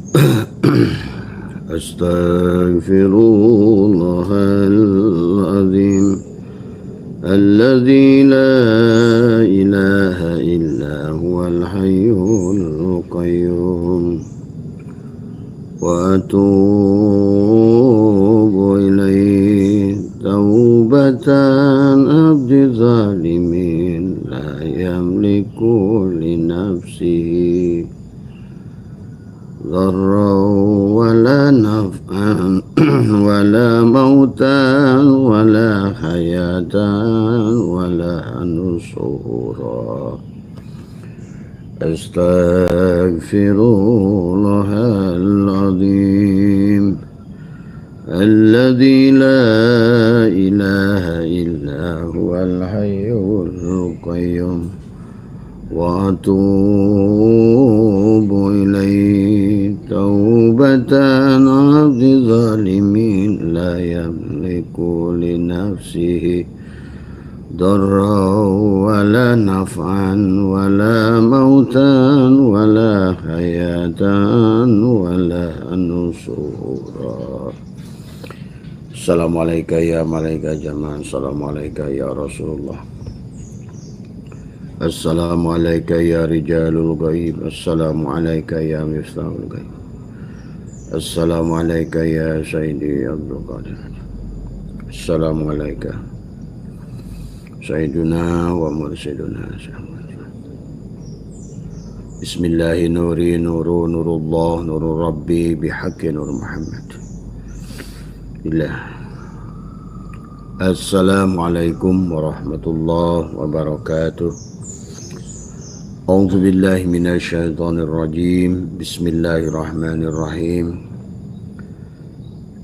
Astaghfirullahaladzim Alladzi la ilaha illa huwal hayyul qayyum Wa atubu ilaihi taubatan abdi zalimin la yamliku li nafsihi ضرا ولا نفعا ولا موتا ولا حياة ولا نشورا أستغفر الله العظيم الذي لا إله إلا هو الحي القيوم وأتوب إليه توبة عبد ظالمين لا يملك لنفسه ضرا ولا نفعا ولا موتا ولا حياة ولا نشورا Assalamualaikum ya malaikat zaman Assalamualaikum ya Rasulullah Assalamualaikum ya rijalul ghaib Assalamualaikum ya miftahul ghaib Assalamualaikum ya Sayyidi Abdul Qadir Assalamualaikum Sayyiduna wa mursiduna Bismillahi nuri nuru nurullah nuru rabbi bihaqqi nur Muhammad Billah Assalamualaikum warahmatullahi wabarakatuh A'udzu billahi minasyaitonir rajim Bismillahirrahmanirrahim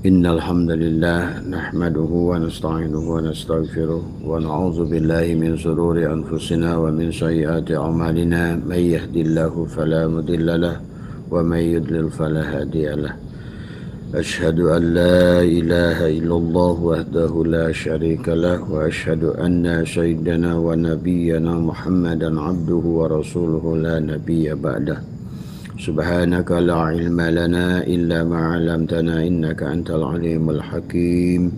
Innal hamdalillah nahmaduhu wa nasta'inuhu wa nastaghfiruh wa na'udzu billahi min shururi anfusina wa min sayyiati a'malina may yahdihillahu fala mudilla lahu wa may yudlil fala hadiya lahu Ashhadu an la ilaha illallah wahdahu la syarika lah wa ashhadu anna sayyidana wa nabiyyana Muhammadan abduhu wa rasuluhu la nabiyya ba'dah Subhanaka la ilma lana illa ma 'allamtana innaka antal alimul hakim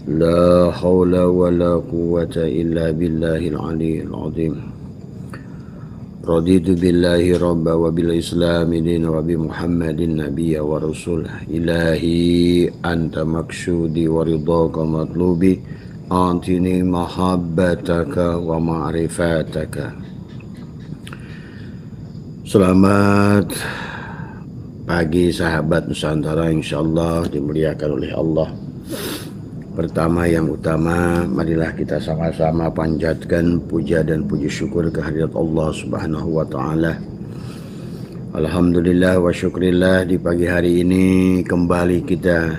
La hawla wa la quwwata illa billahil aliyyil azim Raditu billahi rabba wa bil islami din wa bi muhammadin nabiyya wa rasul Ilahi anta maksudi wa ridhaka matlubi Antini mahabbataka wa ma'rifataka Selamat pagi sahabat Nusantara insyaallah dimuliakan oleh Allah Pertama yang utama, marilah kita sama-sama panjatkan puja dan puji syukur kehadirat Allah Subhanahu wa taala. Alhamdulillah wa syukrillah di pagi hari ini kembali kita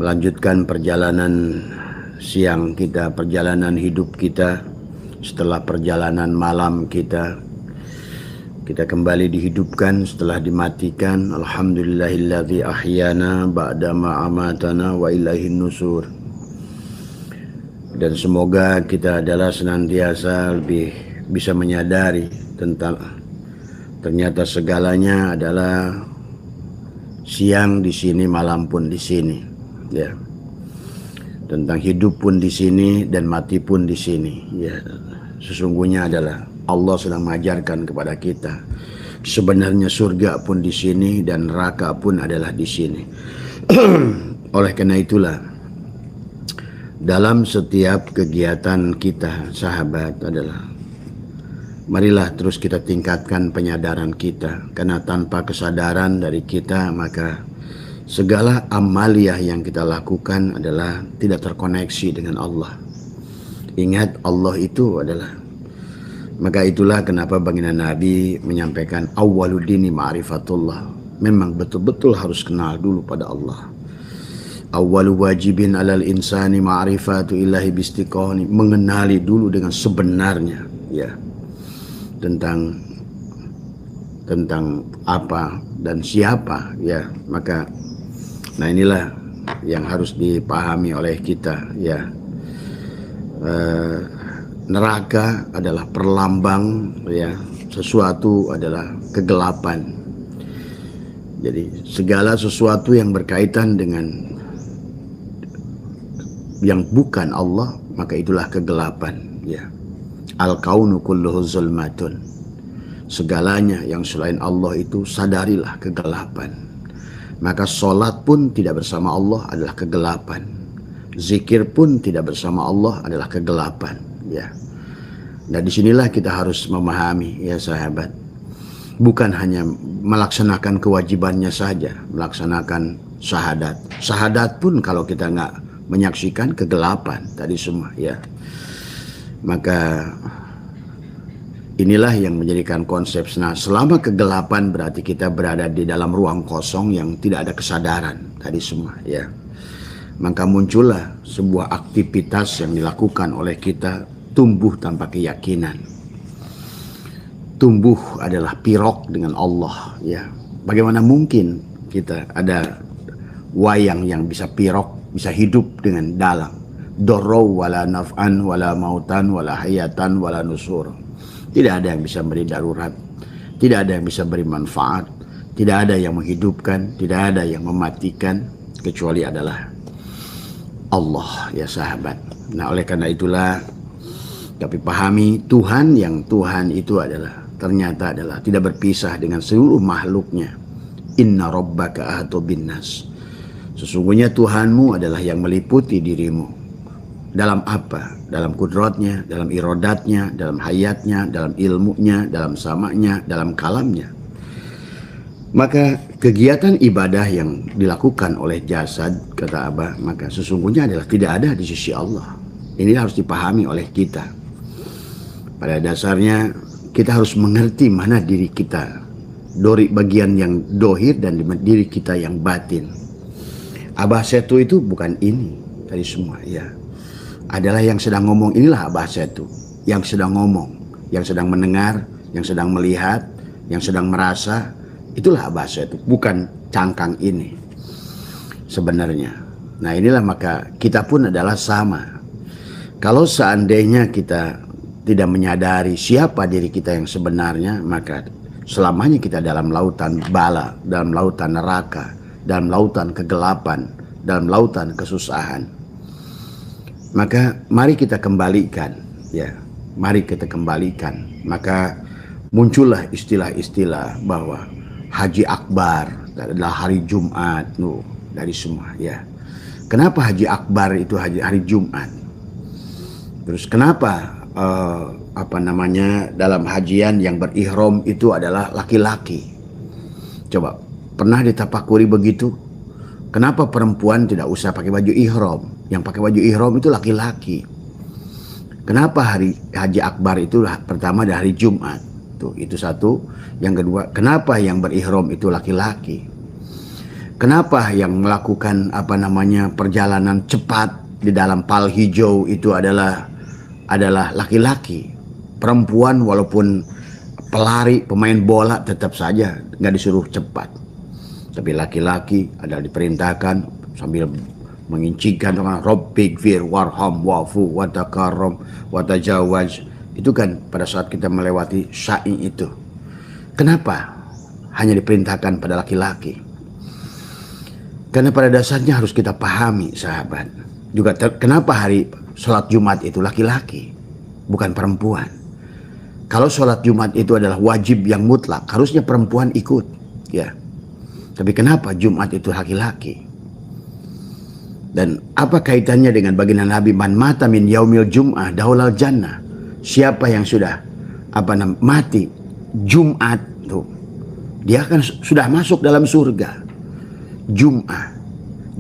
melanjutkan perjalanan siang kita, perjalanan hidup kita setelah perjalanan malam kita. Kita kembali dihidupkan setelah dimatikan. Alhamdulillahilladzi ahyana ba'da ma amatana wa ilaihin nusur. Dan semoga kita adalah senantiasa lebih bisa menyadari tentang ternyata segalanya adalah siang di sini, malam pun di sini, ya. Tentang hidup pun di sini dan mati pun di sini, ya. Sesungguhnya adalah Allah sedang mengajarkan kepada kita sebenarnya surga pun di sini dan neraka pun adalah di sini. Oleh karena itulah dalam setiap kegiatan kita sahabat adalah marilah terus kita tingkatkan penyadaran kita, karena tanpa kesadaran dari kita maka segala amaliyah yang kita lakukan adalah tidak terkoneksi dengan Allah. Ingat Allah itu adalah Maka itulah kenapa baginda Nabi menyampaikan awwaluddini ma'rifatullah. Memang betul-betul harus kenal dulu pada Allah. Awwalu wajibin alal insani ma'rifatu ilahi bistiqoni. Mengenali dulu dengan sebenarnya, ya, tentang apa dan siapa, ya. Maka nah inilah yang harus dipahami oleh kita, ya. Neraka adalah perlambang, ya, sesuatu adalah kegelapan. Jadi segala sesuatu yang berkaitan dengan yang bukan Allah, maka itulah kegelapan, ya. Al-kaunu kulluhu zulmatun. Segalanya yang selain Allah itu sadarilah kegelapan. Maka sholat pun tidak bersama Allah adalah kegelapan. Zikir pun tidak bersama Allah adalah kegelapan, ya. Nah, disinilah kita harus memahami, ya sahabat. Bukan hanya melaksanakan kewajibannya saja, melaksanakan syahadat. Syahadat pun kalau kita nggak menyaksikan kegelapan tadi semua, ya. Maka inilah yang menjadikan konsep. Nah, selama kegelapan berarti kita berada di dalam ruang kosong yang tidak ada kesadaran tadi semua, ya. Maka muncullah sebuah aktivitas yang dilakukan oleh kita, tumbuh tanpa keyakinan. Tumbuh adalah pirok dengan Allah, ya. Bagaimana mungkin kita ada wayang yang bisa pirok, bisa hidup dengan dalang. Dorau wala naf'an wala mautan wala hayatan wala nusur. Tidak ada yang bisa beri darurat, tidak ada yang bisa beri manfaat, tidak ada yang menghidupkan, tidak ada yang mematikan, kecuali adalah Allah, ya sahabat. Nah, oleh karena itulah tapi pahami Tuhan itu ternyata adalah tidak berpisah dengan seluruh makhluknya. Inna rabbaka ahatu bin nas. Sesungguhnya Tuhanmu adalah yang meliputi dirimu. Dalam apa? Dalam kudratnya, dalam iradatnya, dalam hayatnya, dalam ilmunya, dalam samanya, dalam kalamnya. Maka kegiatan ibadah yang dilakukan oleh jasad, kata Abah, maka sesungguhnya adalah tidak ada di sisi Allah. Ini harus dipahami oleh kita. Pada dasarnya kita harus mengerti mana diri kita, dari bagian yang dohir dan diri kita yang batin. Abah Setu itu bukan ini tadi semua, ya. Adalah yang sedang ngomong, inilah Abah Setu. Yang sedang ngomong, yang sedang mendengar, yang sedang melihat, yang sedang merasa, itulah Abah Setu. Bukan cangkang ini sebenarnya. Nah, inilah maka kita pun adalah sama. Kalau seandainya kita tidak menyadari siapa diri kita yang sebenarnya, maka selamanya kita dalam lautan bala, dalam lautan neraka, dalam lautan kegelapan, dalam lautan kesusahan. Maka mari kita kembalikan, ya. Mari kita kembalikan. Maka muncullah istilah-istilah bahwa Haji Akbar adalah hari Jumat, dari semua, ya. Kenapa Haji Akbar itu hari Jumat? Terus kenapa dalam hajian yang berihram itu adalah laki-laki? Coba pernah ditafakuri begitu? Kenapa perempuan tidak usah pakai baju ihram? Yang pakai baju ihram itu laki-laki. Kenapa hari Haji Akbar itu pertama dari hari Jumat? Tuh, itu satu. Yang kedua, kenapa yang berihram itu laki-laki? Kenapa yang melakukan perjalanan cepat di dalam pal hijau itu adalah laki-laki? Perempuan walaupun pelari, pemain bola tetap saja nggak disuruh cepat. Tapi laki-laki adalah diperintahkan sambil mengincikan dengan Rabbik fir warham wafu watakarom watajawaj. Itu kan pada saat kita melewati sa'i itu. Kenapa hanya diperintahkan pada laki-laki? Karena pada dasarnya harus kita pahami, sahabat. Juga kenapa hari sholat Jumat itu laki-laki, bukan perempuan. Kalau sholat Jumat itu adalah wajib yang mutlak, harusnya perempuan ikut, ya. Tapi kenapa Jumat itu laki-laki? Dan apa kaitannya dengan baginda Nabi, man mata min yaumil jum'ah daulal jannah? Siapa yang sudah mati Jumat tuh, dia akan sudah masuk dalam surga. Jum'ah,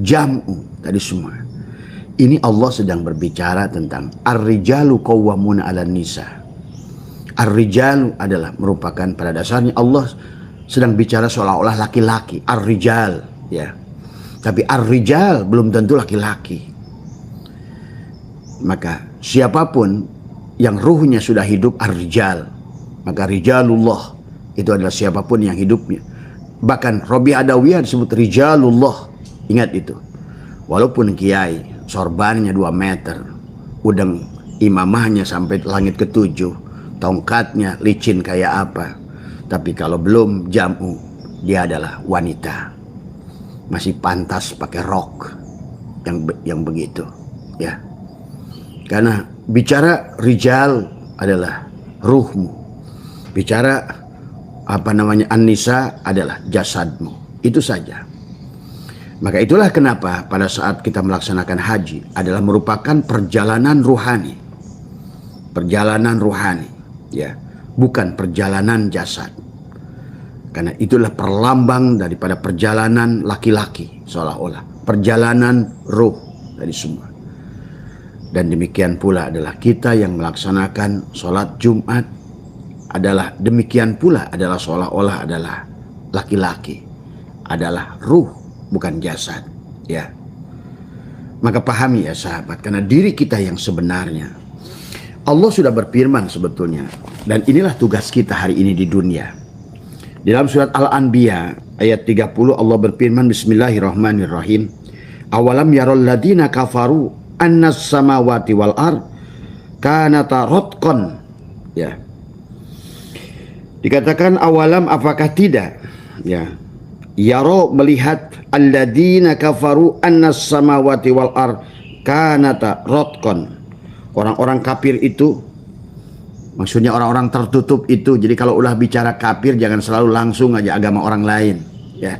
jam'u tadi semua. Ini Allah sedang berbicara tentang ar-rijalu qawwamuna 'alan nisa. Ar-rijalu adalah merupakan pada dasarnya Allah sedang bicara seolah-olah laki-laki, ar-rijal, ya. Tapi ar-rijal belum tentu laki-laki. Maka siapapun yang ruhnya sudah hidup ar-rijal, maka rijalullah itu adalah siapapun yang hidupnya. Bahkan Robi Adawiyah disebut rijalullah. Ingat itu. Walaupun kiai sorbannya 2 meter, udang imamahnya sampai langit ke-7, tongkatnya licin kayak apa, tapi kalau belum jam'u, dia adalah wanita, masih pantas pakai rok yang begitu, ya. Karena bicara rijal adalah ruhmu, bicara an-nisa adalah jasadmu, itu saja. Maka itulah kenapa pada saat kita melaksanakan haji adalah merupakan perjalanan ruhani, ya, bukan perjalanan jasad. Karena itulah perlambang daripada perjalanan laki-laki, seolah-olah perjalanan ruh dari semua. Dan demikian pula adalah kita yang melaksanakan sholat Jumat adalah demikian pula adalah seolah-olah adalah laki-laki, adalah ruh, bukan jasad, ya. Maka pahami ya sahabat, karena diri kita yang sebenarnya Allah sudah berfirman sebetulnya, dan inilah tugas kita hari ini di dunia. Di dalam surat Al-Anbiya ayat 30 Allah berfirman, bismillahirrahmanirrahim, awalam yarol ladina kafaru annas samawati wal ard kanata rotqan, ya. Dikatakan awalam, apakah tidak, ya, yaro melihat alladina kafaru annas samawati wal ard kanata rotqan, orang-orang kafir itu, maksudnya orang-orang tertutup itu. Jadi kalau ulah bicara kafir jangan selalu langsung aja agama orang lain, ya.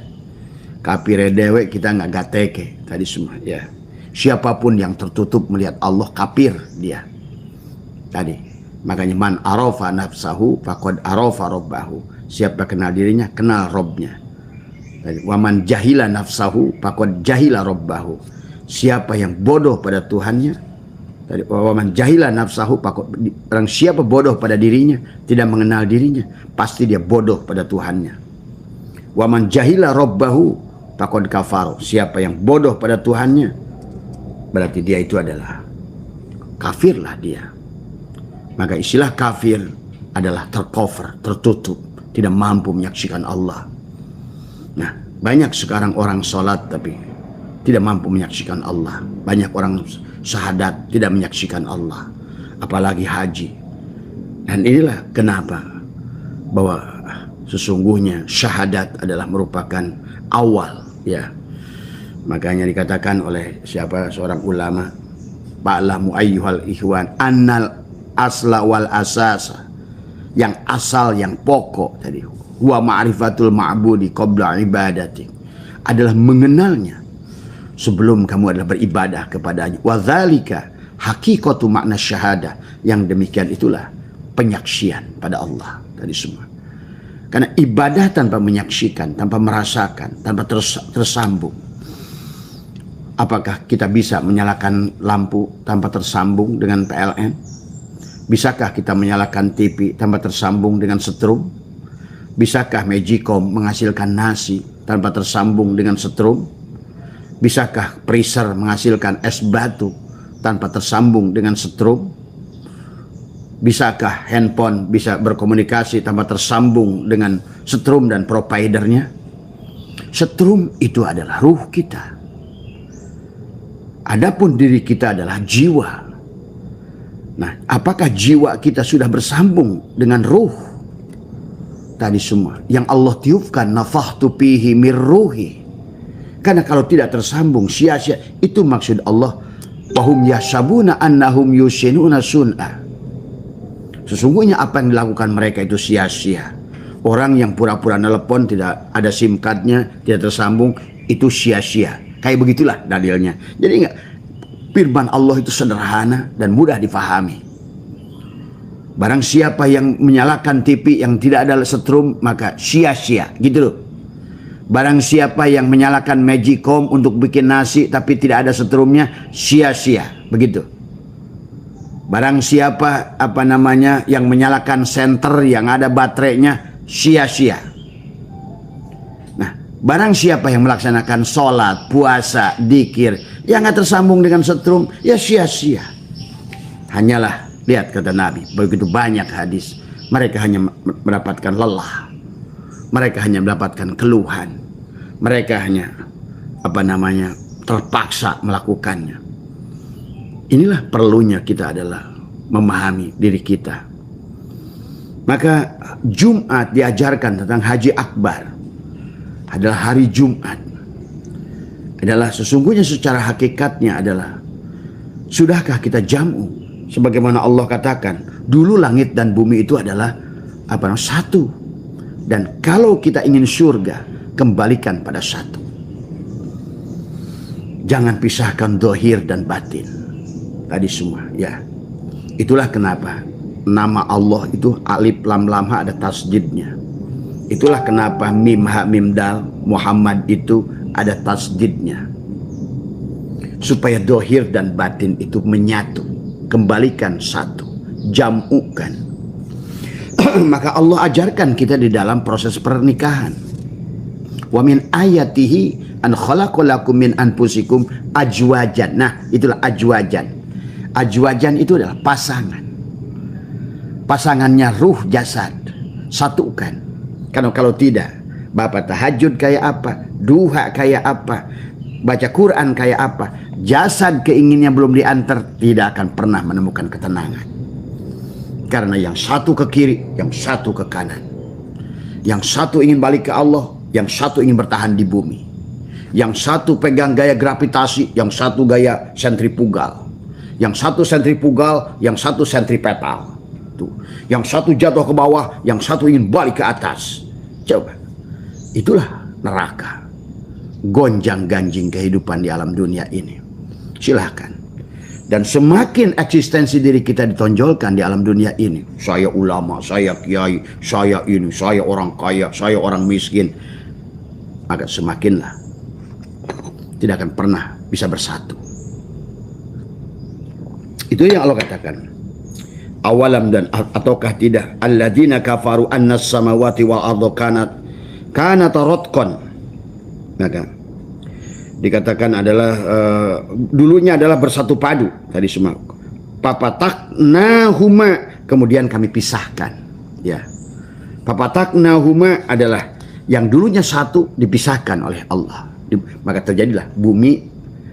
Kafir dewe kita nggak gateke tadi semua, ya. Siapapun yang tertutup melihat Allah kafir dia. Tadi makanya man arafa nafsahu faqad arafa rabbahu. Siapa kenal dirinya kenal Robnya. Waman jahila nafsahu faqad jahila rabbahu. Siapa yang bodoh pada Tuhannya, dari waman jahila nafsahu, orang siapa bodoh pada dirinya, tidak mengenal dirinya, pasti dia bodoh pada Tuhannya. Waman jahila rabbahu faqad kafaru. Siapa yang bodoh pada Tuhannya, berarti dia itu adalah kafirlah dia. Maka istilah kafir adalah tercover, tertutup, tidak mampu menyaksikan Allah. Nah, banyak sekarang orang sholat tapi tidak mampu menyaksikan Allah. Banyak orang syahadat tidak menyaksikan Allah, apalagi haji. Dan inilah kenapa bahwa sesungguhnya syahadat adalah merupakan awal, ya. Makanya dikatakan oleh seorang ulama, ba'lamu ayyuhal ikhwan annal asla wal asasa, yang asal, yang pokok tadi, huwa ma'rifatul ma'budi qabla ibadati, adalah mengenalnya sebelum kamu adalah beribadah kepadanya. Wa dzalika haqiqatu makna syahadah, yang demikian itulah penyaksian pada Allah tadi semua. Karena ibadah tanpa menyaksikan, tanpa merasakan, tanpa tersambung. Apakah kita bisa menyalakan lampu tanpa tersambung dengan PLN? Bisakah kita menyalakan TV tanpa tersambung dengan setrum? Bisakah Magicom menghasilkan nasi tanpa tersambung dengan setrum? Bisakah freezer menghasilkan es batu tanpa tersambung dengan setrum? Bisakah handphone bisa berkomunikasi tanpa tersambung dengan setrum dan providernya? Setrum itu adalah ruh kita. Adapun diri kita adalah jiwa. Nah, apakah jiwa kita sudah bersambung dengan ruh tadi semua yang Allah tiupkan, nafakhtu fihi mir ruhi? Karena kalau tidak tersambung sia-sia. Itu maksud Allah, wahum yahsabuna annahum yusinuna sun'a. Sesungguhnya apa yang dilakukan mereka itu sia-sia. Orang yang pura-pura nelpon tidak ada SIM cardnya, tidak tersambung, itu sia-sia. Kayak begitulah dalilnya. Jadi enggak, firman Allah itu sederhana dan mudah difahami. Barang siapa yang menyalakan TV yang tidak ada setrum, maka sia-sia, gitu loh. Barang siapa yang menyalakan Magicom untuk bikin nasi tapi tidak ada setrumnya, sia-sia, begitu. Barang siapa yang menyalakan senter yang ada baterainya, sia-sia. Nah, barang siapa yang melaksanakan sholat, puasa, dzikir yang nggak tersambung dengan setrum, ya sia-sia. Hanyalah, lihat kata Nabi, begitu banyak hadis, mereka hanya mendapatkan lelah. Mereka hanya mendapatkan keluhan. Mereka hanya terpaksa melakukannya. Inilah perlunya kita adalah memahami diri kita. Maka Jumat diajarkan tentang haji akbar. adalah hari Jumat. Adalah sesungguhnya secara hakikatnya adalah, sudahkah kita jam'u? Sebagaimana Allah katakan, dulu langit dan bumi itu adalah satu. Dan kalau kita ingin surga, kembalikan pada satu. Jangan pisahkan zahir dan batin. Tadi semua, ya. Itulah kenapa nama Allah itu alif lam lam ha ada tasdidnya. Itulah kenapa mim ha mim dal Muhammad itu ada tasdidnya. Supaya zahir dan batin itu menyatu, kembalikan satu, jam'ukan. Maka Allah ajarkan kita di dalam proses pernikahan. Wa min ayatihi an khalaqalakum min anfusikum ajwajan. Nah, itulah ajwajan. Ajwajan itu adalah pasangan. Pasangannya ruh jasad, satukan. Karena kalau tidak, Bapak tahajud kayak apa, duha kayak apa, baca Quran kayak apa, jasad keinginnya belum diantar, tidak akan pernah menemukan ketenangan. Karena yang satu ke kiri, yang satu ke kanan. Yang satu ingin balik ke Allah, yang satu ingin bertahan di bumi. Yang satu pegang gaya gravitasi, yang satu gaya sentrifugal. Yang satu sentrifugal, yang satu sentripetal. Tuh. Yang satu jatuh ke bawah, yang satu ingin balik ke atas. Coba. Itulah neraka. Gonjang-ganjing kehidupan di alam dunia ini. Silahkan. Dan semakin eksistensi diri kita ditonjolkan di alam dunia ini. Saya ulama, saya kiai, saya ini, saya orang kaya, saya orang miskin. Maka semakinlah tidak akan pernah bisa bersatu. Itu yang Allah katakan. Awalam dan ataukah tidak alladzina kafaru annas samawati wal ardu kanat ratqan. Maka dikatakan adalah dulunya adalah bersatu padu tadi semua. Papataknahuma, kemudian kami pisahkan. Ya. Papataknahuma adalah yang dulunya satu dipisahkan oleh Allah. Maka terjadilah bumi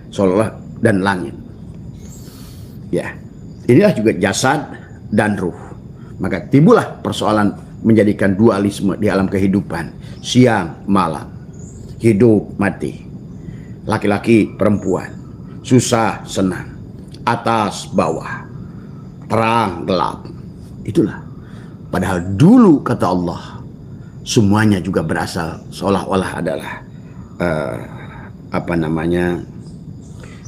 seolah dan langit. Ya. Inilah juga jasad dan ruh. Maka timbullah persoalan menjadikan dualisme di alam kehidupan. Siang, malam. Hidup, mati. Laki-laki, perempuan. Susah, senang. Atas, bawah. Terang, gelap. Itulah. Padahal dulu kata Allah, semuanya juga berasal seolah-olah adalah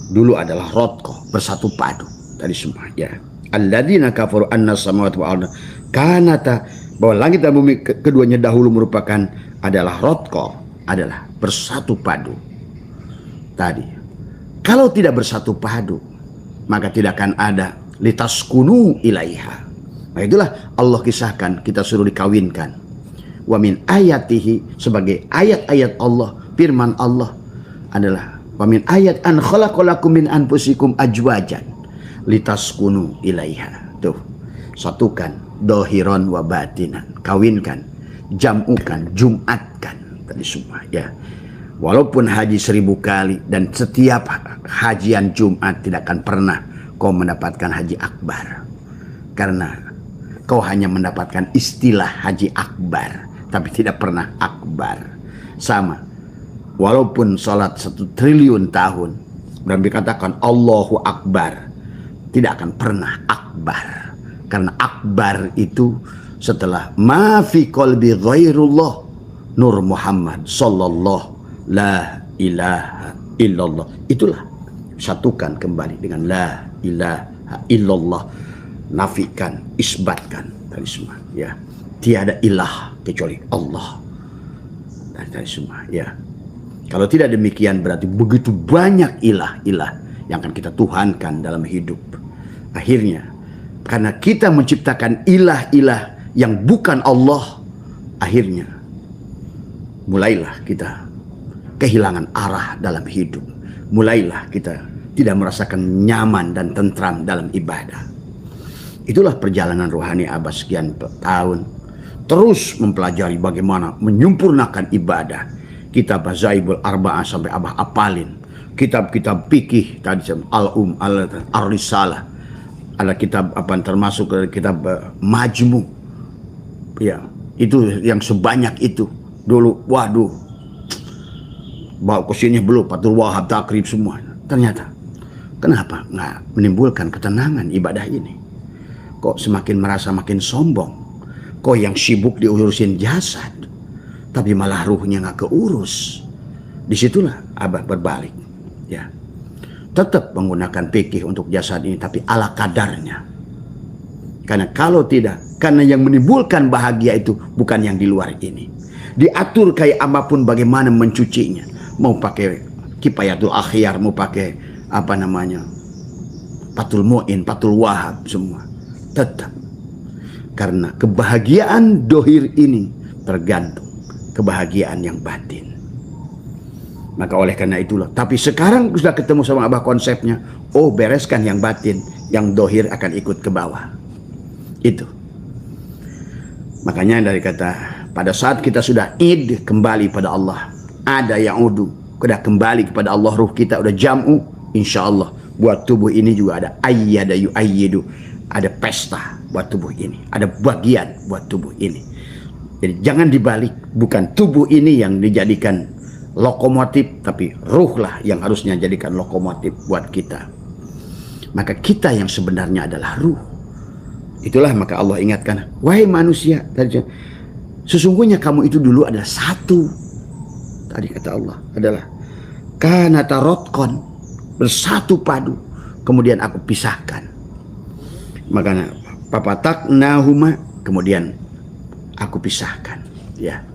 dulu adalah rotko, bersatu padu. Tadi semua, ya. Alladzina kafaru annas samawati wal arda kanata, bahwa langit dan bumi keduanya dahulu merupakan adalah rotko, adalah bersatu padu. Tadi, kalau tidak bersatu padu, maka tidak akan ada litaskunu ilaiha. Nah, itulah Allah kisahkan, kita suruh dikawinkan. Wa min ayatihi, sebagai ayat-ayat Allah, firman Allah adalah wa min ayat an khalaqalakum min anfusikum ajwajan litaskunu ilaiha. Tuh, satukan dohiron wa batinan, kawinkan, jam'ukan, jumatkan, tadi semua, ya. Walaupun haji 1000 kali dan setiap hajian Jumat tidak akan pernah kau mendapatkan haji akbar, karena kau hanya mendapatkan istilah haji akbar tapi tidak pernah akbar. Sama, walaupun sholat 1 triliun tahun dan dikatakan Allahu Akbar, tidak akan pernah akbar, karena akbar itu setelah ma fi qalbi ghairullah nur Muhammad sallallahu la ilaha illallah. Itulah satukan kembali dengan la ilaha illallah, nafikan, isbatkan tadi semua, ya. Tiada ilah kecuali Allah. Tadi semua, ya. Kalau tidak demikian berarti begitu banyak ilah-ilah yang akan kita tuhankan dalam hidup. Akhirnya karena kita menciptakan ilah-ilah yang bukan Allah, akhirnya mulailah kita kehilangan arah dalam hidup. Mulailah kita tidak merasakan nyaman dan tentram dalam ibadah. Itulah perjalanan rohani Abah sekian tahun. Terus mempelajari bagaimana menyempurnakan ibadah. Kitab Zaibul Arba'ah sampai Abah apalin. Kitab-kitab fikih tadi Al-Risalah. Ada kitab termasuk kitab Majmu. Ya, itu yang sebanyak itu. Dulu, waduh, bawa ke sini belum, Fathul Wahab, takrib semua. Ternyata kenapa nggak menimbulkan ketenangan ibadah ini? Kok semakin merasa makin sombong? Kok yang sibuk diurusin jasad, tapi malah ruhnya nggak keurus? Disitulah Abah berbalik, ya. Tetap menggunakan fikih untuk jasad ini, tapi ala kadarnya. Karena kalau tidak, karena yang menimbulkan bahagia itu bukan yang di luar ini. Diatur kayak apapun bagaimana mencucinya. Mau pakai Kifayatul Akhyar, mau pakai apa namanya, Fathul Mu'in, Fathul Wahab, semua. Tetap. Karena kebahagiaan dohir ini tergantung kebahagiaan yang batin. Maka oleh karena itulah. Tapi sekarang sudah ketemu sama Abah konsepnya. Oh, bereskan yang batin, yang dohir akan ikut ke bawah. Itu. Makanya dari kata, pada saat kita sudah id kembali pada Allah, ada yang udu, sudah kembali kepada Allah, ruh kita udah jam'u, insya Allah buat tubuh ini juga ada ayyada yu'ayyidu, ada pesta buat tubuh ini, ada bagian buat tubuh ini. Jadi jangan dibalik, bukan tubuh ini yang dijadikan lokomotif, tapi ruhlah yang harusnya jadikan lokomotif buat kita. Maka kita yang sebenarnya adalah ruh. Itulah maka Allah ingatkan, wahai manusia, sesungguhnya kamu itu dulu adalah satu. Tadi kata Allah adalah kana tarotkon, bersatu padu, kemudian aku pisahkan. Makanya papatak nahuma, kemudian aku pisahkan, ya.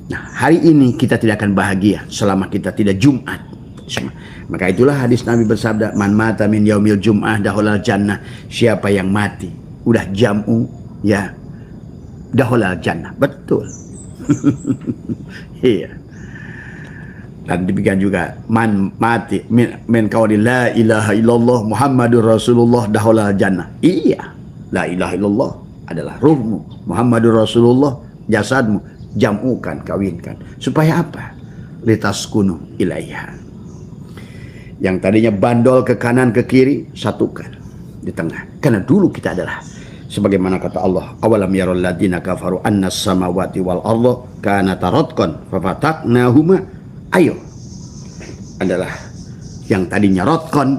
Nah, hari ini kita tidak akan bahagia selama kita tidak Jumat. Maka itulah hadis Nabi bersabda, man mata min yaumil jum'ah dahulal jannah. Siapa yang mati udah jam'u, ya, dahulal jannah. Betul. Iya. Dan demikian juga man mati min qauli la ilaha illallah Muhammadur Rasulullah dahulal jannah. Iya. La ilaha illallah adalah ruhmu, Muhammadur Rasulullah jasadmu. Jamukan, kawinkan. Supaya apa? Litaskunu ilaiha. Yang tadinya bandol ke kanan ke kiri, satukan di tengah. Karena dulu kita adalah sebagaimana kata Allah, awalam yarul ladina kafaru annas samawati wal arda kanata ratqan fafataqnahuma. Ayo. Adalah yang tadinya ratqan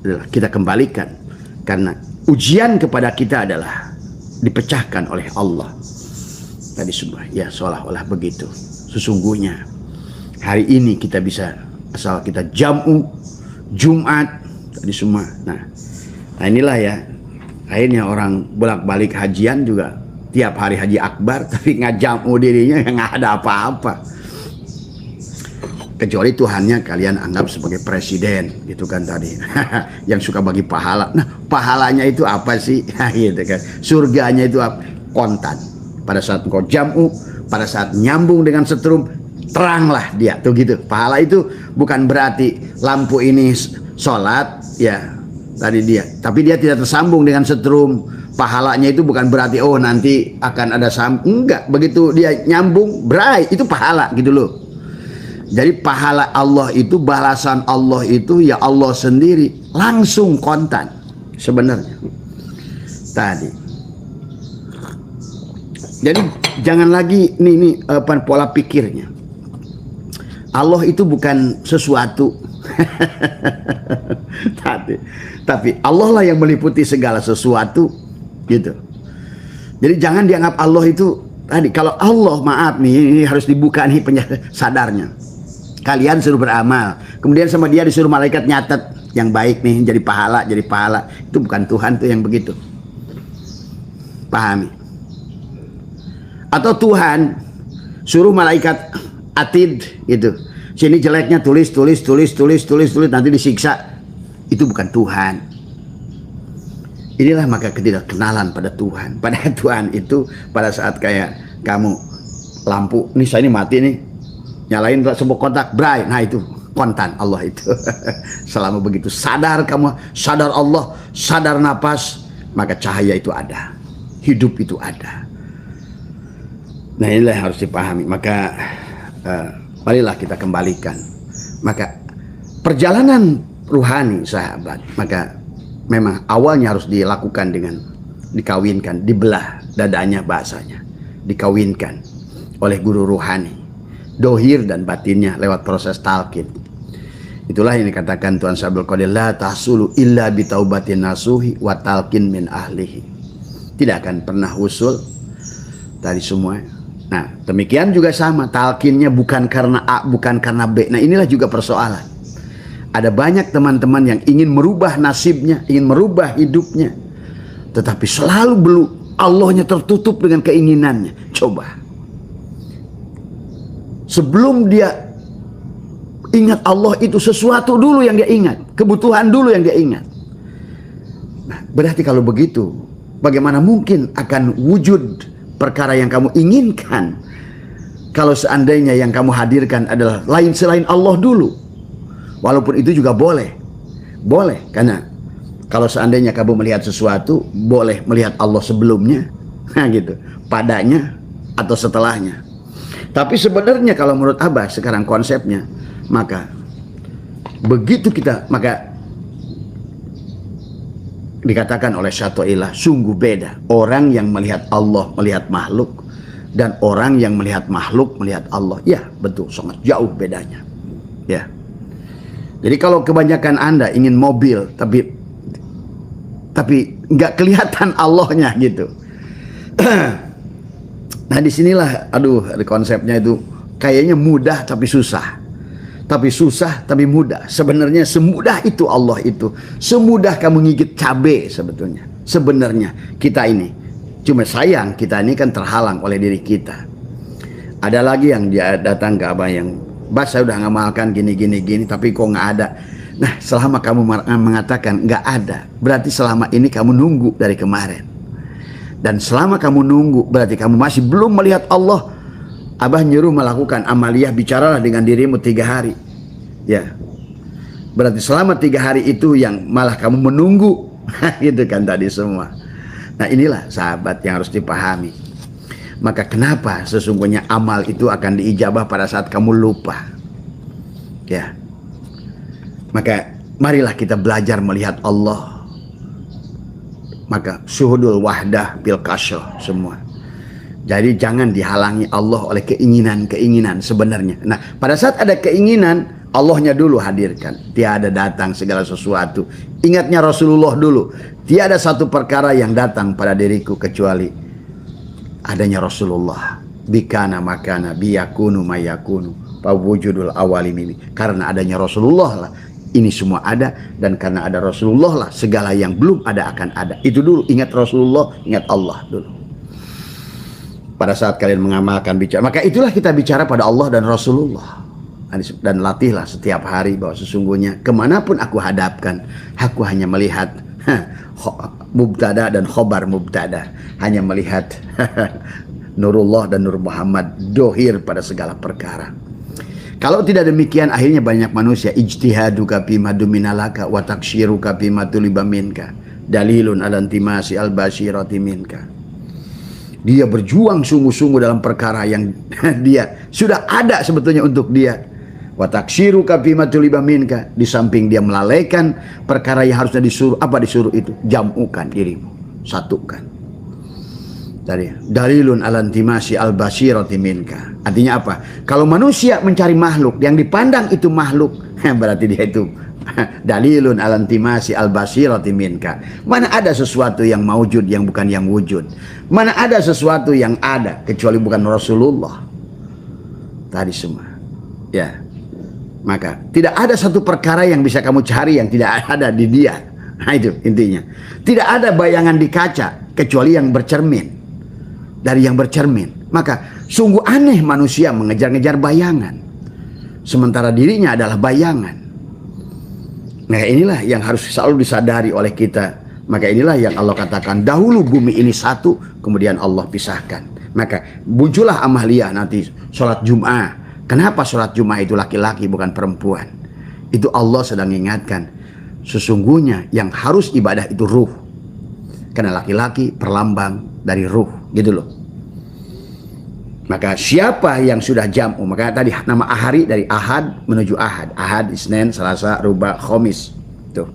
adalah kita kembalikan. Karena ujian kepada kita adalah dipecahkan oleh Allah. Tadi semua, ya, seolah-olah begitu. Sesungguhnya hari ini kita bisa, asal kita jam'u Jumat tadi semua. Nah inilah ya, akhirnya orang bolak-balik hajian juga tiap hari haji akbar, tapi nggak jam'u dirinya, nggak ada apa-apa. Kecuali Tuhannya kalian anggap sebagai presiden, gitu kan tadi. Yang suka bagi pahala. Nah, pahalanya itu apa sih? Gitu kan. Surganya itu apa? Kontan. Pada saat engkau jam'u, pada saat nyambung dengan setrum, teranglah dia. Tuh gitu. Pahala itu bukan berarti lampu ini sholat, ya, tadi dia. Tapi dia tidak tersambung dengan setrum. Pahalanya itu bukan berarti, oh nanti akan ada enggak. Begitu dia nyambung, berai, itu pahala gitu loh. Jadi pahala Allah itu, balasan Allah itu, ya Allah sendiri. Langsung kontan sebenarnya. Tadi. Jadi jangan lagi nih pola pikirnya. Allah itu bukan sesuatu. Tapi Allah lah yang meliputi segala sesuatu, gitu. Jadi jangan dianggap Allah itu tadi. Kalau Allah, maaf nih, ini harus dibuka nih sadarnya. Kalian suruh beramal, kemudian sama dia disuruh malaikat nyatet yang baik nih, jadi pahala. Itu bukan Tuhan tuh yang begitu. Pahami? Atau Tuhan suruh malaikat atid gitu. Sini jeleknya tulis nanti disiksa. Itu bukan Tuhan. Inilah maka ketidakkenalan pada Tuhan. Pada Tuhan itu pada saat kayak kamu lampu nih, saya ini mati nih, nyalain sebuah kontak bright, nah itu kontan Allah itu. Selama begitu sadar kamu, sadar Allah, sadar napas, maka cahaya itu ada, hidup itu ada. Nah inilah yang harus dipahami. Maka marilah kita kembalikan. Maka perjalanan ruhani sahabat, maka memang awalnya harus dilakukan dengan dikawinkan, dibelah dadanya bahasanya, dikawinkan oleh guru ruhani. dohir dan batinnya lewat proses talqin. Itulah yang dikatakan Tuan Syekh Abdul Qadir, la tahsulu illa bitaubatin nasuhi wa talqin min ahlihi. Tidak akan pernah usul tadi semua. Nah, demikian juga sama, talqinnya bukan karena A, bukan karena B. Nah, inilah juga persoalan. Ada banyak teman-teman yang ingin merubah nasibnya, ingin merubah hidupnya, tetapi selalu belum, Allahnya tertutup dengan keinginannya. Coba, sebelum dia ingat Allah itu, sesuatu dulu yang dia ingat, kebutuhan dulu yang dia ingat. Nah, berarti kalau begitu, bagaimana mungkin akan wujud perkara yang kamu inginkan kalau seandainya yang kamu hadirkan adalah lain selain Allah dulu? Walaupun itu juga boleh, karena kalau seandainya kamu melihat sesuatu, boleh melihat Allah sebelumnya, nah gitu, padanya atau setelahnya. Tapi sebenarnya kalau menurut Abah sekarang konsepnya, maka begitu kita, maka dikatakan oleh Syato'ilah, sungguh beda orang yang melihat Allah melihat makhluk dan orang yang melihat makhluk melihat Allah. Ya betul, sangat jauh bedanya. Ya. Jadi kalau kebanyakan Anda ingin mobil tapi nggak kelihatan Allahnya gitu. Nah disinilah, aduh, konsepnya itu kayaknya mudah tapi susah. Tapi susah tapi mudah. Sebenarnya semudah itu Allah itu. Semudah kamu ngigit cabai sebetulnya. Sebenarnya kita ini, cuma sayang kita ini kan terhalang oleh diri kita. Ada lagi yang dia datang ke Abah yang, Bas, saya udah ngamalkan gini, tapi kok nggak ada. Nah, selama kamu mengatakan nggak ada, berarti selama ini kamu nunggu dari kemarin. Dan selama kamu nunggu, berarti kamu masih belum melihat Allah. Abah nyuruh melakukan amaliyah, bicaralah dengan dirimu 3 hari. Ya, berarti selama 3 hari itu yang malah kamu menunggu. Gitu kan tadi semua. Nah inilah sahabat yang harus dipahami. Maka kenapa sesungguhnya amal itu akan diijabah pada saat kamu lupa. Ya. Maka marilah kita belajar melihat Allah. Maka syuhudul wahdah bil kasyah semua. Jadi jangan dihalangi Allah oleh keinginan-keinginan sebenarnya. Nah, pada saat ada keinginan, Allahnya dulu hadirkan. Tiada datang segala sesuatu. Ingatnya Rasulullah dulu. Tiada satu perkara yang datang pada diriku kecuali adanya Rasulullah. Bikana makana biyakunu mayakunu pawujudul awali mimi. Karena adanya Rasulullah lah ini semua ada, dan karena ada Rasulullah lah segala yang belum ada akan ada. Itu dulu, ingat Rasulullah, ingat Allah dulu. Pada saat kalian mengamalkan bicara, maka itulah kita bicara pada Allah dan Rasulullah. Dan latihlah setiap hari bahwa sesungguhnya kemanapun aku hadapkan, aku hanya melihat mubtada dan khobar mubtada, hanya melihat Nurullah dan Nur Muhammad dohir pada segala perkara. Kalau tidak demikian, akhirnya banyak manusia ijtihaduka bima duminalaka wa taksyiruka bima tuliba minka dalilun ala intimasi al-basyirati minka. Dia berjuang sungguh-sungguh dalam perkara yang dia sudah ada sebetulnya untuk dia. Wa taksyiruka bima tuliba minka, di samping dia melalaikan perkara yang harusnya disuruh. Apa disuruh itu? Jamukan dirimu, satukan. Tadi dalilun ala intimasi al-basyirati minka. Artinya apa? Kalau manusia mencari makhluk yang dipandang itu makhluk, berarti dia itu dalilun ala intimasi al-basyirati minka. Mana ada sesuatu yang maujud yang bukan yang wujud? Mana ada sesuatu yang ada kecuali bukan Rasulullah? Tadi semua. Ya. Maka tidak ada satu perkara yang bisa kamu cari yang tidak ada di dia. Nah itu intinya. Tidak ada bayangan di kaca kecuali yang bercermin. Dari yang bercermin. Maka sungguh aneh manusia mengejar-ngejar bayangan, sementara dirinya adalah bayangan. Nah inilah yang harus selalu disadari oleh kita. Maka inilah yang Allah katakan, dahulu bumi ini satu, kemudian Allah pisahkan. Maka muncullah amaliyah nanti sholat Jum'ah. Kenapa sholat Jum'ah itu laki-laki bukan perempuan? Itu Allah sedang ingatkan, sesungguhnya yang harus ibadah itu ruh. Karena laki-laki perlambang dari ruh, gitu loh. Maka siapa yang sudah jam'u, maka tadi nama ahari dari ahad menuju ahad. Ahad, Isnin, Selasa, Ruba, Khomis. Tuh.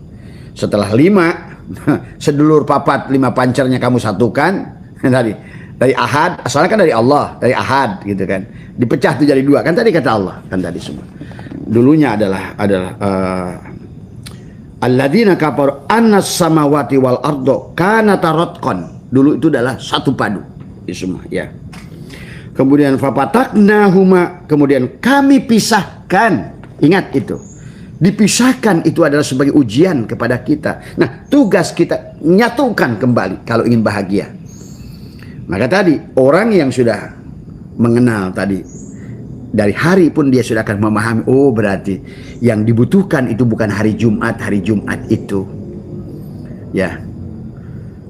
Setelah 5 sedulur papat 5 pancernya kamu satukan. Tadi Dari ahad, asalnya kan dari Allah, dari ahad gitu kan. Dipecah tuh jadi dua kan tadi kata Allah kan tadi semua. Dulunya adalah alladzina kafaru annas samawati wal ardo kanata ratqan. Dulu itu adalah satu padu itu semua ya. Kemudian fapataknahuma, kemudian kami pisahkan. Ingat itu. Dipisahkan itu adalah sebagai ujian kepada kita. Nah, tugas kita nyatukan kembali kalau ingin bahagia. Maka tadi orang yang sudah mengenal tadi dari hari pun dia sudah akan memahami, oh berarti yang dibutuhkan itu bukan hari Jumat itu. Ya.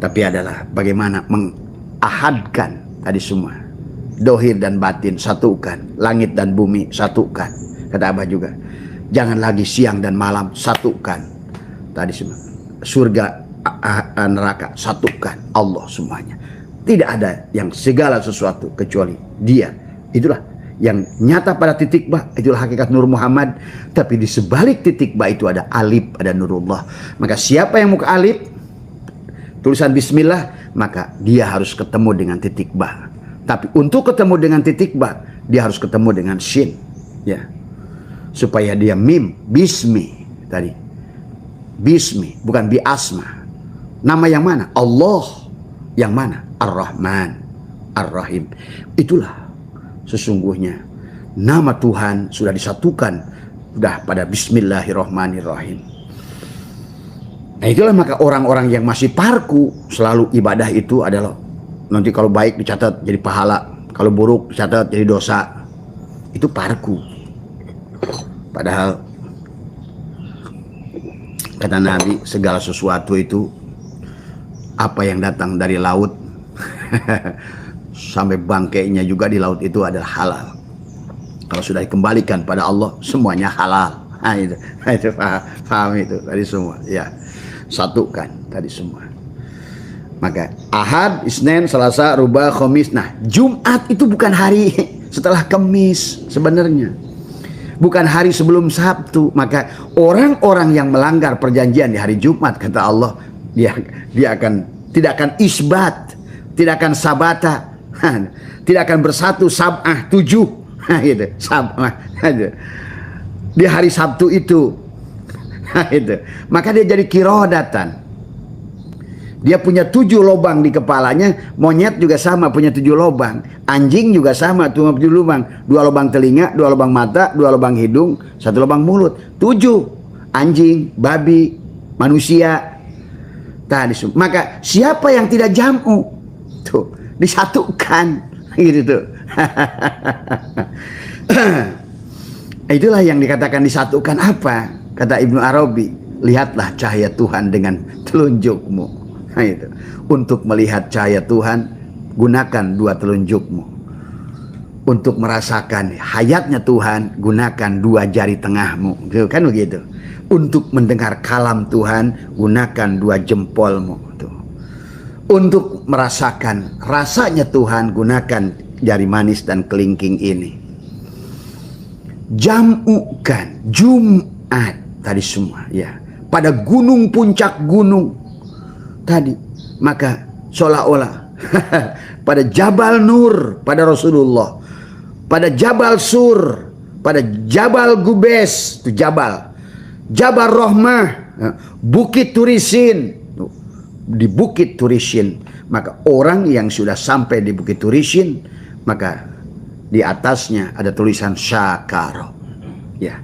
Tapi adalah bagaimana mengahadkan tadi semua. Dohir dan batin satukan, langit dan bumi satukan. Kata Abah juga, jangan lagi siang dan malam satukan. Tadi semua surga, neraka satukan, Allah semuanya. Tidak ada yang segala sesuatu kecuali Dia. Itulah yang nyata pada titik ba, itulah hakikat Nur Muhammad. Tapi di sebalik titik ba itu ada alif, ada Nurullah. Maka siapa yang muka alif, tulisan Bismillah, maka dia harus ketemu dengan titik ba. Tapi untuk ketemu dengan titik ba, dia harus ketemu dengan shin, ya, supaya dia mim, bismi tadi, bismi bukan biasma. Nama yang mana? Allah. Yang mana? Ar-Rahman, Ar-Rahim. Itulah sesungguhnya nama Tuhan sudah disatukan sudah pada Bismillahirrahmanirrahim. Nah itulah maka orang-orang yang masih parku selalu ibadah itu adalah nanti kalau baik dicatat jadi pahala, kalau buruk dicatat jadi dosa. Itu parku. Padahal kata Nabi, segala sesuatu itu apa yang datang dari laut sampai bangkainya juga di laut itu adalah halal. Kalau sudah dikembalikan pada Allah semuanya halal. Nah, itu paham itu tadi semua. Ya, satukan tadi semua. Maka Ahad, Isnin, Selasa, Rubah, Khamis. Nah, Jumat itu bukan hari setelah Kamis sebenarnya. Bukan hari sebelum Sabtu. Maka orang-orang yang melanggar perjanjian di hari Jumat kata Allah, dia tidak akan isbat, tidak akan sabata, tidak akan bersatu sab'ah 7. Gitu, sab'ah. Di hari Sabtu itu. Itu. Maka dia jadi kirodatan. Dia punya 7 lubang di kepalanya. Monyet juga sama punya 7 lubang. Anjing juga sama 7 lubang. 2 lubang telinga, 2 lubang mata, 2 lubang hidung, 1 lubang mulut. 7. Anjing, babi, manusia. Tadi. Maka siapa yang tidak jam'u? Tuh, disatukan. Gitu tuh. Itulah yang dikatakan disatukan apa? Kata Ibnu Arabi, lihatlah cahaya Tuhan dengan telunjukmu. Nah, itu. Untuk melihat cahaya Tuhan, gunakan 2 telunjukmu. Untuk merasakan hayatnya Tuhan, gunakan 2 jari tengahmu. Gitu, kan begitu. Untuk mendengar kalam Tuhan, gunakan 2 jempolmu. Tuh. Untuk merasakan rasanya Tuhan, gunakan jari manis dan kelingking ini. Jam'ukan Jumat tadi semua ya pada gunung, puncak gunung tadi, maka seolah-olah pada Jabal Nur pada Rasulullah, pada Jabal Sur, pada Jabal Gubes itu Jabal Rahmah, Bukit Turisin. Di Bukit Turisin, maka orang yang sudah sampai di Bukit Turisin, maka di atasnya ada tulisan Syakaro. Ya.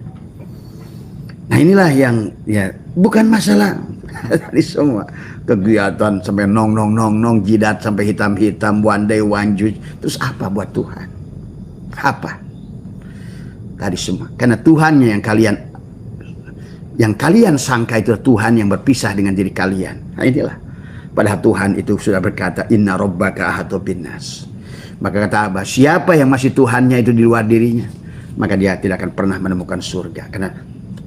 Nah inilah yang ya bukan masalah tadi semua kegiatan sampai nong jidat sampai hitam one day one juice. Terus apa buat Tuhan? Apa? Tadi semua. Karena Tuhannya yang kalian sangka itu Tuhan yang berpisah dengan diri kalian. Nah inilah. Padahal Tuhan itu sudah berkata inna rabbaka ahata binnas. Maka kata Abah, siapa yang masih Tuhannya itu di luar dirinya, maka dia tidak akan pernah menemukan surga. Karena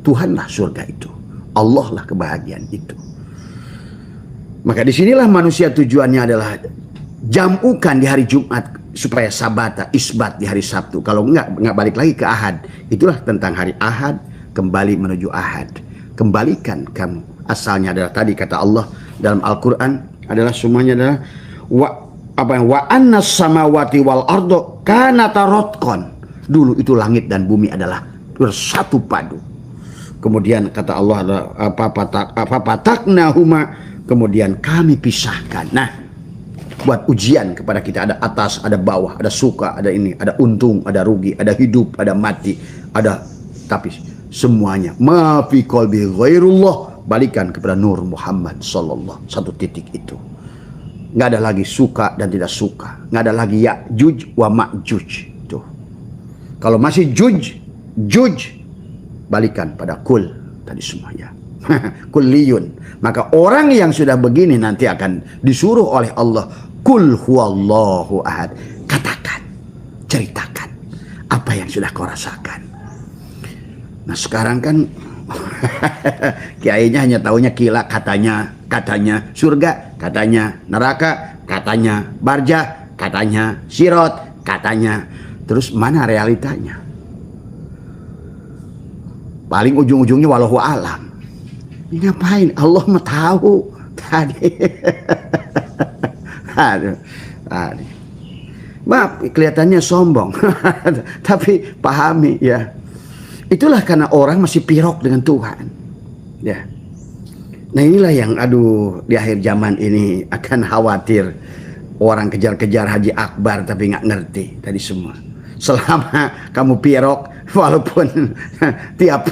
Tuhanlah surga itu. Allah lah kebahagiaan itu. Maka disinilah manusia tujuannya adalah jam'ukan di hari Jumat supaya sabata, isbat di hari Sabtu. Kalau enggak balik lagi ke Ahad. Itulah tentang hari Ahad, kembali menuju Ahad. Kembalikan kamu. Asalnya adalah tadi kata Allah dalam Al-Quran adalah semuanya adalah apa yang wa annas samawati wal ardo kanata rotqon. Dulu itu langit dan bumi adalah bersatu padu. Kemudian kata Allah apa pataknahuma, kemudian kami pisahkan. Nah, buat ujian kepada kita, ada atas, ada bawah, ada suka, ada ini, ada untung, ada rugi, ada hidup, ada mati, ada, tapi semuanya ma fi qalbi ghairullah, balikan kepada Nur Muhammad sallallahu, satu titik itu. Nggak ada lagi suka dan tidak suka, nggak ada lagi Ya'juj wa Ma'juj. Tuh, kalau masih juj, balikan pada kul tadi semuanya. Kulliyun. Maka orang yang sudah begini nanti akan disuruh oleh Allah, kul huwallahu ahad. Katakan, ceritakan apa yang sudah kau rasakan. Nah sekarang kan kiainya hanya taunya kila, katanya surga, katanya neraka, katanya barja, katanya sirot, katanya. Terus mana realitanya? Paling ujung-ujungnya walau alam. Ini ngapain? Allah mah tahu tadi. Aduh, tadi. Maaf, kelihatannya sombong, tapi pahami ya. Itulah karena orang masih pirok dengan Tuhan. Ya. Nah inilah yang di akhir zaman ini akan khawatir orang kejar-kejar Haji Akbar tapi nggak ngerti tadi semua. Selama kamu pirok, walaupun tiap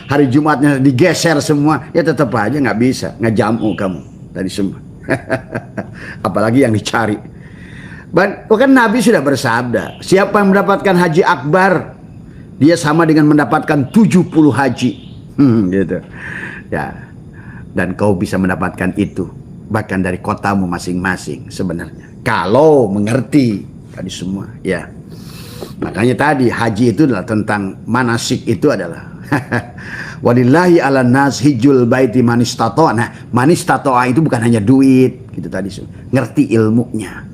hari Jumatnya digeser semua, ya tetap aja nggak bisa, nggak jamu kamu tadi semua. Apalagi yang dicari. Bahkan Nabi sudah bersabda, siapa yang mendapatkan Haji Akbar, dia sama dengan mendapatkan 70 haji. Gitu. Ya. Dan kau bisa mendapatkan itu bahkan dari kotamu masing-masing sebenarnya. Kalau mengerti tadi semua, ya. Makanya tadi haji itu adalah tentang manasik, itu adalah walillahi ala nas hijjul baiti manistato'a. Nah, manistato'a itu bukan hanya duit, gitu tadi. Ngerti ilmunya.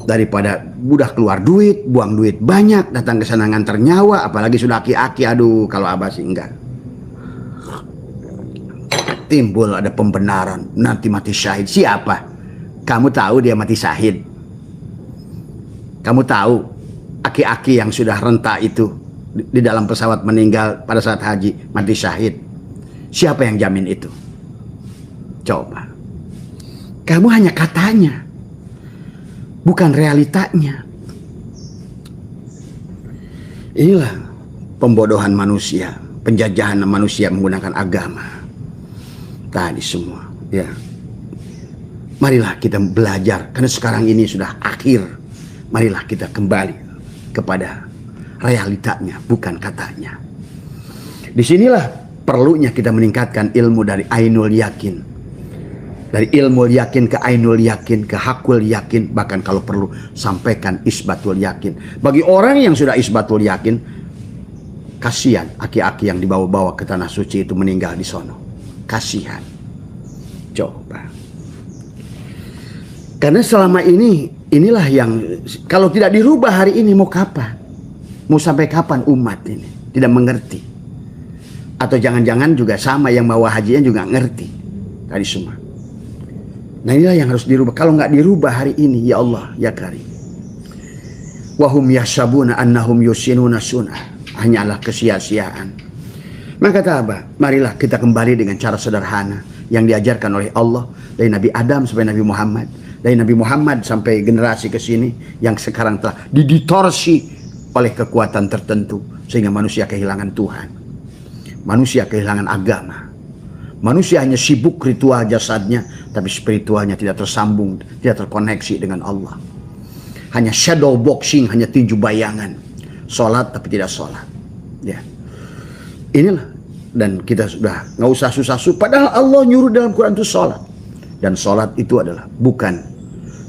Daripada mudah keluar duit, buang duit banyak, datang ke sana ngantar nyawa, apalagi sudah aki-aki, aduh kalau abah sih enggak. Timbul ada pembenaran, nanti mati syahid. Siapa? Kamu tahu dia mati syahid? Kamu tahu aki-aki yang sudah renta itu di dalam pesawat meninggal pada saat haji, mati syahid? Siapa yang jamin itu? Coba. Kamu hanya katanya, bukan realitanya. Inilah pembodohan manusia, penjajahan manusia menggunakan agama tadi semua, ya. Marilah kita belajar, karena sekarang ini sudah akhir. Marilah kita kembali kepada realitanya, bukan katanya. Disinilah perlunya kita meningkatkan ilmu dari ainul yakin, dari ilmu yakin ke ainul yakin, ke hakul yakin, bahkan kalau perlu sampaikan isbatul yakin. Bagi orang yang sudah isbatul yakin, kasihan aki-aki yang dibawa-bawa ke tanah suci itu meninggal di sono. Kasihan. Coba. Karena selama ini, inilah yang kalau tidak dirubah hari ini, mau kapan? Mau sampai kapan umat ini tidak mengerti? Atau jangan-jangan juga sama yang bawa hajinya juga ngerti tadi semua. Nah inilah yang harus dirubah. Kalau nggak dirubah hari ini, ya Allah, ya Karim. Wahum yasabuna annahum yusinuna sunnah. Hanyalah kesia-siaan. Maka kata Abah, marilah kita kembali dengan cara sederhana yang diajarkan oleh Allah dari Nabi Adam sampai Nabi Muhammad, dari Nabi Muhammad sampai generasi ke sini yang sekarang telah didistorsi oleh kekuatan tertentu sehingga manusia kehilangan Tuhan. Manusia kehilangan agama. Manusia hanya sibuk ritual jasadnya, tapi spiritualnya tidak tersambung, tidak terkoneksi dengan Allah. Hanya shadow boxing, hanya tinju bayangan. Sholat tapi tidak sholat. Ya. Inilah. Dan kita sudah nggak usah susah-susah. Padahal Allah nyuruh dalam Quran itu sholat. Dan sholat itu adalah bukan.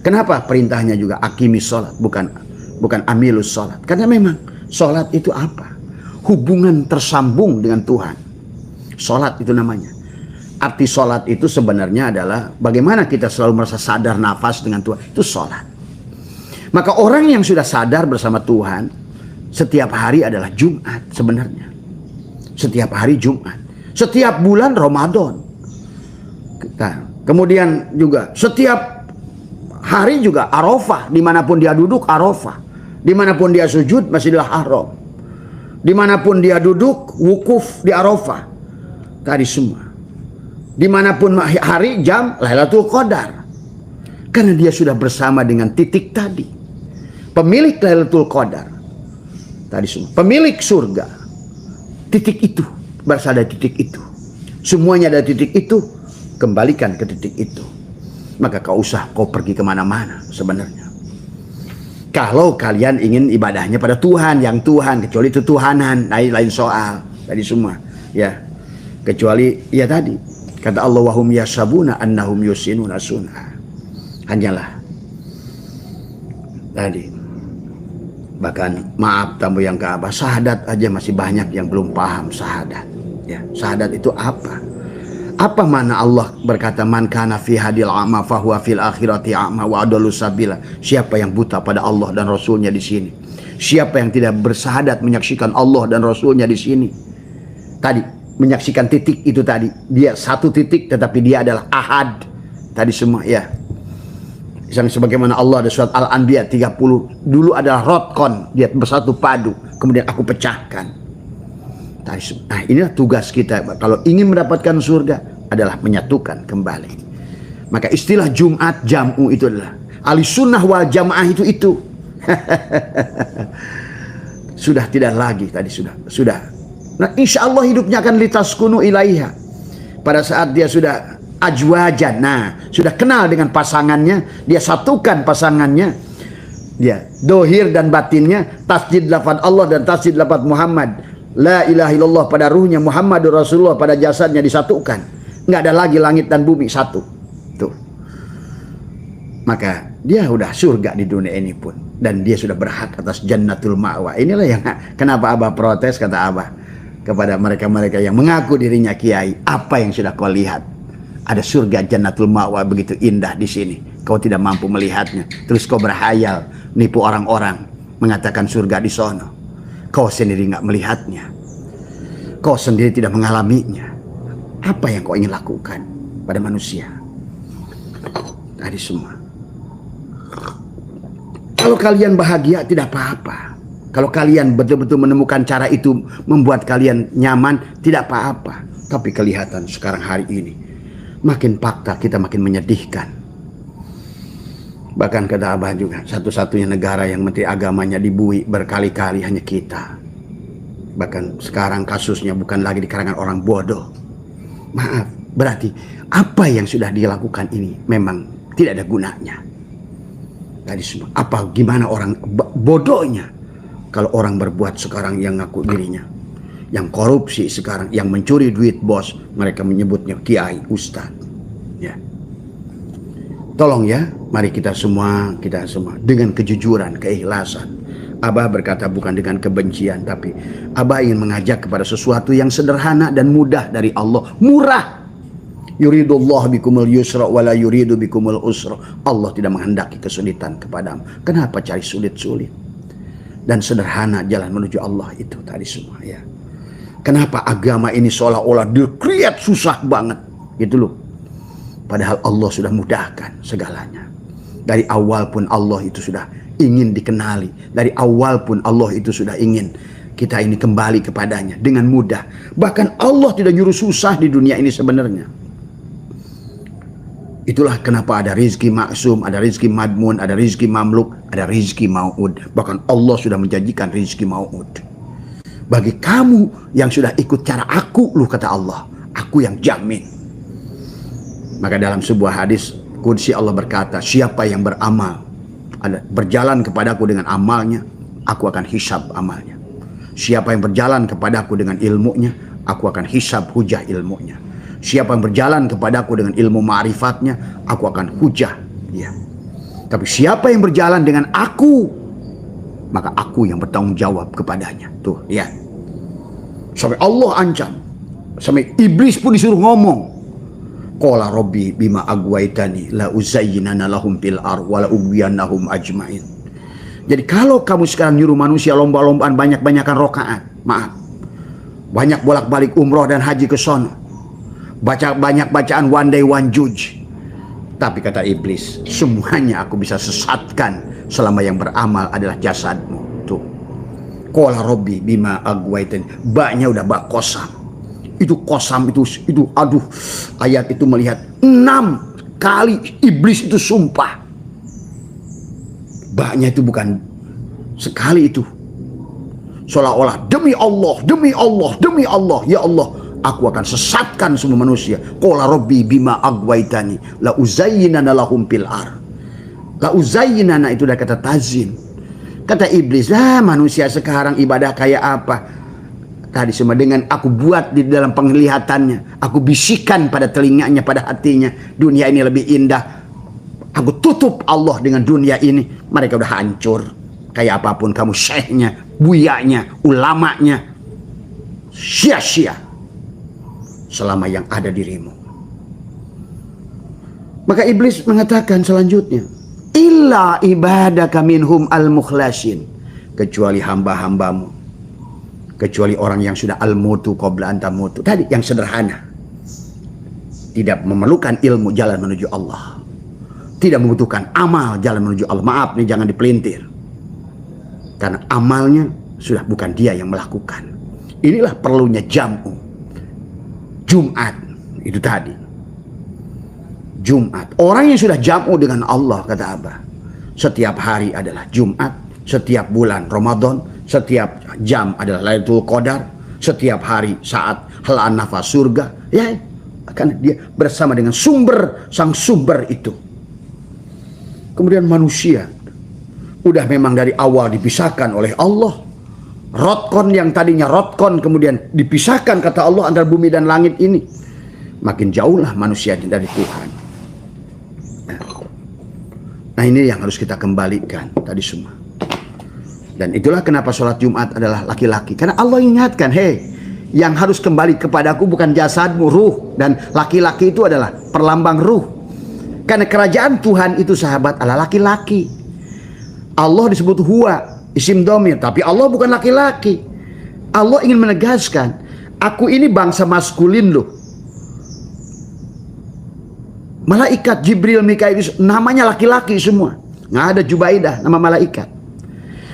Kenapa perintahnya juga akimi sholat, bukan amilus sholat? Karena memang sholat itu apa? Hubungan tersambung dengan Tuhan. Sholat itu namanya. Arti sholat itu sebenarnya adalah bagaimana kita selalu merasa sadar nafas dengan Tuhan. Itu sholat. Maka orang yang sudah sadar bersama Tuhan, setiap hari adalah Jumat sebenarnya. Setiap hari Jumat. Setiap bulan Ramadan. Nah, kemudian juga setiap Hari juga Arafah, dimanapun dia duduk Arafah, dimanapun dia sujud Masjidil Haram, dimanapun dia duduk wukuf di Arafah. Tadi semua. Dimanapun hari, jam, Lailatul Qadar. Karena dia sudah bersama dengan titik tadi. Pemilik Lailatul Qadar. Tadi semua. Pemilik surga. Titik itu. Berasal dari titik itu. Semuanya dari titik itu. Kembalikan ke titik itu. Maka kau pergi kemana-mana sebenarnya. Kalau kalian ingin ibadahnya pada Tuhan, yang Tuhan, kecuali itu Tuhanan, lain soal. Tadi semua. Ya. Kecuali, ya tadi. Kata Allah, wahum yasabuna annahum yusinuna sun'a. Hanyalah. Tadi. Bahkan, maaf tamu yang Ka'bah, syahadat aja masih banyak yang belum paham syahadat. Ya, syahadat itu apa? Apa mana Allah berkata man kana fi hadil a'ma fahuwa fil akhirati a'ma wa adallu sabila. Siapa yang buta pada Allah dan Rasulnya di sini? Siapa yang tidak bersahadat menyaksikan Allah dan Rasulnya di sini? Tadi menyaksikan titik itu tadi. Dia satu titik tetapi dia adalah ahad. Tadi semua ya. Sebagaimana Allah ada surat Al-Anbiya 30. Dulu adalah rotkon. Dia bersatu padu. Kemudian aku pecahkan. Nah, inilah tugas kita kalau ingin mendapatkan surga adalah menyatukan kembali. Maka istilah Jumat jam'u itu adalah ahli sunnah wal jamaah itu. Sudah tidak lagi tadi sudah. Nah, insya Allah hidupnya akan litaskunu ilaiha. Pada saat dia sudah ajwajan, nah sudah kenal dengan pasangannya, dia satukan pasangannya, dia dohir dan batinnya, tasjid lafaz Allah dan tasjid lafaz Muhammad. La ilaha illallah pada ruhnya, Muhammadur Rasulullah pada jasadnya disatukan. Nggak ada lagi langit dan bumi, satu. Tuh. Maka dia udah surga di dunia ini pun. Dan dia sudah berhak atas jannatul ma'wa. Inilah yang kenapa Abah protes, kata Abah, kepada mereka-mereka yang mengaku dirinya kiai. Apa yang sudah kau lihat? Ada surga jannatul ma'wa begitu indah di sini. Kau tidak mampu melihatnya. Terus kau berhayal, nipu orang-orang, mengatakan surga di sono. Kau sendiri nggak melihatnya. Kau sendiri tidak mengalaminya. Apa yang kau ingin lakukan pada manusia? Tadi semua. Kalau kalian bahagia tidak apa-apa. Kalau kalian betul-betul menemukan cara itu membuat kalian nyaman, tidak apa-apa. Tapi kelihatan sekarang hari ini makin fakta kita makin menyedihkan. Bahkan kata Abah juga, satu-satunya negara yang menteri agamanya dibui berkali-kali hanya kita. Bahkan sekarang kasusnya bukan lagi di kalangan orang bodoh. Maaf, berarti apa yang sudah dilakukan ini memang tidak ada gunanya. Tadi semua, apa gimana orang bodohnya kalau orang berbuat sekarang yang ngaku dirinya, yang korupsi sekarang, yang mencuri duit bos, mereka menyebutnya kiai, ustadz. Ya. Tolong ya, mari kita semua dengan kejujuran, keikhlasan. Abah berkata bukan dengan kebencian, tapi Abah ingin mengajak kepada sesuatu yang sederhana dan mudah dari Allah. Murah. Yuridullah bikumul yusra wala yuridu bikumul usra. Allah tidak menghendaki kesulitan kepadamu. Kenapa cari sulit-sulit? Dan sederhana jalan menuju Allah itu tadi semua ya. Kenapa agama ini seolah-olah di-create susah banget gitu loh. Padahal Allah sudah mudahkan segalanya. Dari awal pun Allah itu sudah ingin dikenali. Dari awal pun Allah itu sudah ingin kita ini kembali kepadanya dengan mudah. Bahkan Allah tidak nyuruh susah di dunia ini sebenarnya. Itulah kenapa ada rizki maksum, ada rizki madmun, ada rizki mamluk, ada rizki mau'ud. Bahkan Allah sudah menjanjikan rizki mau'ud. Bagi kamu yang sudah ikut cara aku, lu kata Allah, aku yang jamin. Maka dalam sebuah hadis qudsi Allah berkata, siapa yang beramal, berjalan kepadaku dengan amalnya, aku akan hisab amalnya. Siapa yang berjalan kepadaku dengan ilmunya, aku akan hisab hujah ilmunya. Siapa yang berjalan kepadaku dengan ilmu ma'rifatnya, aku akan hujah dia. Tapi siapa yang berjalan dengan aku, maka aku yang bertanggung jawab kepadanya. Tuh, lihat. Sampai Allah ancam. Sampai iblis pun disuruh ngomong. Qala rabbi bima agwaitani la uzayyinana lahum fil ar wa la ughwiyannahum ajmain. Jadi kalau kamu sekarang nyuruh manusia lomba-lombaan banyak-banyakan rokaat, maaf. Banyak bolak-balik umroh dan haji ke sono. Baca banyak bacaan one day one judge. Tapi kata iblis, semuanya aku bisa sesatkan selama yang beramal adalah jasadmu. Tuh. Qala Rabbi bima aghwaytani. Baknya udah bak kosam. Itu kosam itu aduh, ayat itu melihat 6 kali iblis itu sumpah. Baknya itu bukan sekali itu. Seolah-olah demi Allah, demi Allah, demi Allah, ya Allah, aku akan sesatkan semua manusia. Qala Rabbi bima aghwaytani la uzayyinana lahum fil ar. La uzayyinana itu udah kata tazin. Kata iblis, manusia sekarang ibadah kayak apa? Tadi semua dengan aku buat di dalam penglihatannya, aku bisikan pada telinganya, pada hatinya, dunia ini lebih indah. Aku tutup Allah dengan dunia ini. Mereka udah hancur. Kayak apapun kamu, syekhnya, buyanya, ulamanya, sia-sia selama yang ada dirimu. Maka iblis mengatakan selanjutnya, illa ibadaka minhum al-mukhlasin, kecuali hamba-hambamu, kecuali orang yang sudah al-mutu qabla anta mutu. Tadi yang sederhana, tidak memerlukan ilmu jalan menuju Allah, tidak membutuhkan amal jalan menuju Allah. Maaf nih, jangan dipelintir, karena amalnya sudah bukan dia yang melakukan. Inilah perlunya jam'u Jumat itu tadi. Jumat, orang yang sudah jam'u dengan Allah, kata Abah, setiap hari adalah Jumat, setiap bulan Ramadan, setiap jam adalah Lailatul Qadar, setiap hari saat helaan nafas surga, ya, karena dia bersama dengan sang sumber itu. Kemudian manusia udah memang dari awal dipisahkan oleh Allah. Rotkon yang tadinya rotkon kemudian dipisahkan, kata Allah, antara bumi dan langit ini. Makin jauhlah manusia dari Tuhan. Nah ini yang harus kita kembalikan tadi semua. Dan itulah kenapa sholat Jumat adalah laki-laki. Karena Allah ingatkan, hei, yang harus kembali kepadaku bukan jasadmu, ruh. Dan laki-laki itu adalah perlambang ruh. Karena kerajaan Tuhan itu, sahabat, adalah laki-laki. Allah disebut huwa, isim domir, tapi Allah bukan laki-laki. Allah ingin menegaskan, aku ini bangsa maskulin loh. Malaikat Jibril, Mikail namanya laki-laki semua. Nggak ada Jubaidah nama malaikat.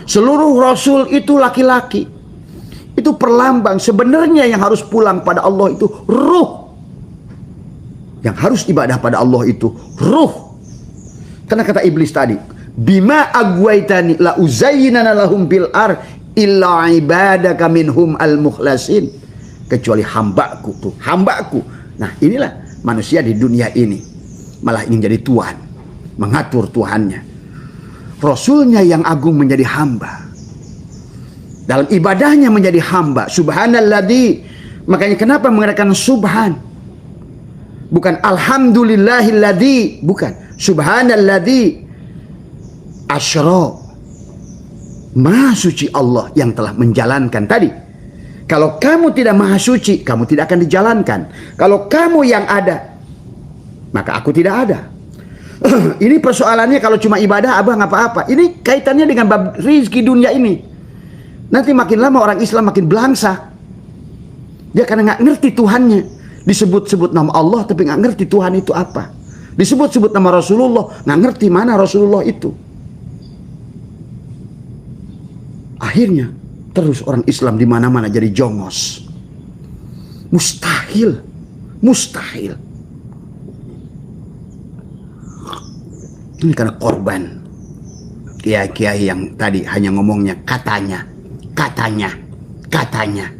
Seluruh rasul itu laki-laki. Itu perlambang. Sebenarnya yang harus pulang pada Allah itu ruh. Yang harus ibadah pada Allah itu ruh. Karena kata iblis tadi, bima aghwaytani la uzayyinana lahum fil ar illa ibadaka minhum al mukhlasin, kecuali hambaku tuh, hambaku. Nah inilah manusia di dunia ini malah ingin jadi Tuhan, mengatur Tuhannya. Rasulnya yang agung menjadi hamba, dalam ibadahnya menjadi hamba. Subhanalladzi, makanya kenapa mengatakan subhan, bukan alhamdulillahilladzi, bukan, subhanalladzi asyra, maha suci Allah yang telah menjalankan tadi. Kalau kamu tidak maha suci, kamu tidak akan dijalankan. Kalau kamu yang ada, maka aku tidak ada. Ini persoalannya. Kalau cuma ibadah, abah nggak apa-apa. Ini kaitannya dengan bab rizki dunia ini. Nanti makin lama orang Islam makin belangsa. Dia karena nggak ngerti Tuhannya. Disebut-sebut nama Allah tapi nggak ngerti Tuhan itu apa. Disebut-sebut nama Rasulullah, nggak ngerti mana Rasulullah itu. Akhirnya terus orang Islam di mana-mana jadi jongos. Mustahil, mustahil. Ini karena korban kiai-kiai yang tadi hanya ngomongnya katanya, katanya, katanya.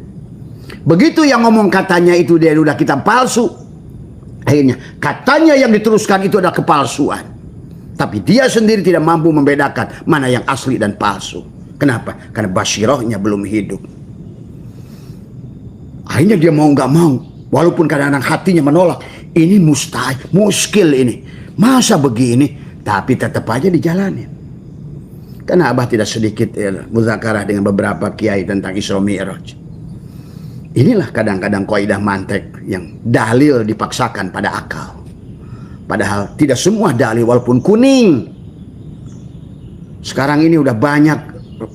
Begitu yang ngomong katanya itu dia udah kitab palsu. Akhirnya katanya yang diteruskan itu adalah kepalsuan. Tapi dia sendiri tidak mampu membedakan mana yang asli dan palsu. Kenapa? Karena basyirohnya belum hidup. Akhirnya dia mau nggak mau, walaupun kadang-kadang hatinya menolak. Ini mustahil, muskil ini. Masa begini? Tapi tetap aja dijalanin. Karena abah tidak sedikit muzakarah dengan beberapa kiai tentang Isra Mi'raj. Inilah kadang-kadang kaidah mantek yang dalil dipaksakan pada akal. Padahal tidak semua dalil walaupun kuning. Sekarang ini udah banyak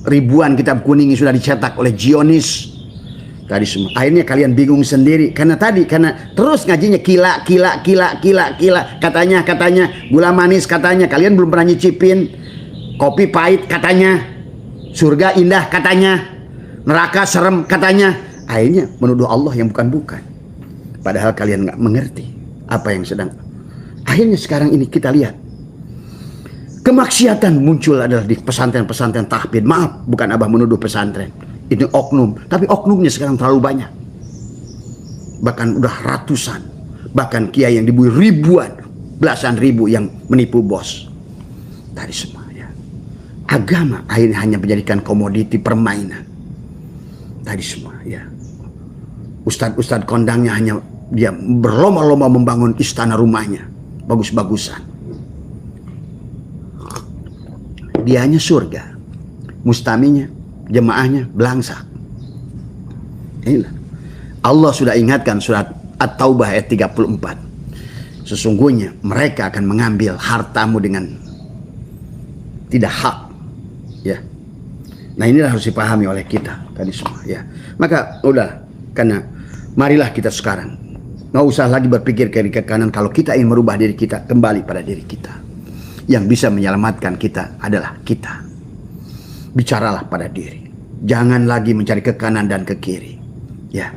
ribuan kitab kuning yang sudah dicetak oleh Zionis. Tadi semua. Akhirnya kalian bingung sendiri karena terus ngajinya kila. Katanya gula manis katanya. Kalian belum pernah nyicipin kopi pahit katanya. Surga indah katanya. Neraka serem katanya. Akhirnya menuduh Allah yang bukan-bukan. Padahal kalian nggak mengerti apa yang sedang. Akhirnya sekarang ini kita lihat. Kemaksiatan muncul adalah di pesantren-pesantren tahfidz. Maaf, bukan Abah menuduh pesantren. Itu oknum, tapi oknumnya sekarang terlalu banyak. Bahkan udah ratusan, bahkan kiai yang dibui ribuan, belasan ribu yang menipu bos. Tadi semua ya. Agama akhirnya hanya menjadikan komoditi permainan. Tadi semua ya. Ustadz-ustadz kondangnya hanya dia berlomba-lomba membangun istana rumahnya, bagus-bagusan. Dianya surga, mustaminya, jemaahnya belangsak. Inilah Allah sudah ingatkan surat At-Taubah ayat 34. Sesungguhnya mereka akan mengambil hartamu dengan tidak hak, ya. Nah inilah harus dipahami oleh kita tadi semua, ya. Maka udah, karena marilah kita sekarang nggak usah lagi berpikir kiri ke kanan. Kalau kita ingin merubah diri kita, kembali pada diri kita. Yang bisa menyelamatkan kita adalah kita. Bicaralah pada diri. Jangan lagi mencari ke kanan dan ke kiri. Ya.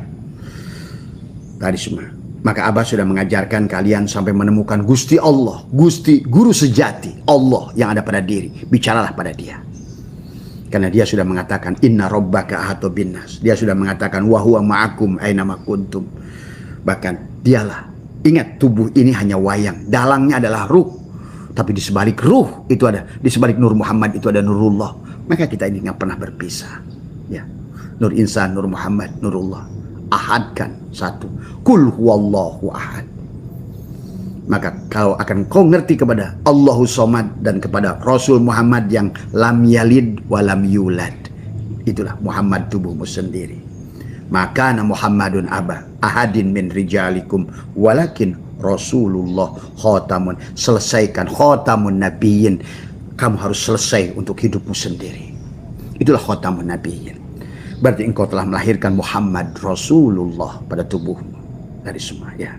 Tadi semua. Maka Abah sudah mengajarkan kalian sampai menemukan Gusti Allah. Gusti, guru sejati. Allah yang ada pada diri. Bicaralah pada dia. Karena dia sudah mengatakan inna rabbaka ahata binnas. Dia sudah mengatakan wa huwa ma'akum aina ma kuntum. Bahkan dialah. Ingat, tubuh ini hanya wayang. Dalangnya adalah ruh. Tapi di sebalik ruh itu ada, di sebalik Nur Muhammad itu ada Nurullah. Maka kita ini nggak pernah berpisah. Ya, Nur Insan, Nur Muhammad, Nurullah. Ahadkan satu. Kul huwallahu ahad. Maka kau ngerti kepada Allahu Somad dan kepada Rasul Muhammad yang lam yalid wa lam yulad. Itulah Muhammad tubuhmu sendiri. Maka Muhammadun ahadin min rijalikum walakin Rasulullah khotamun. Selesaikan khotamun nabiyyin. Kamu harus selesai untuk hidupmu sendiri. Itulah khotamun nabiyyin. Berarti engkau telah melahirkan Muhammad Rasulullah pada tubuhmu. Dari semua ya.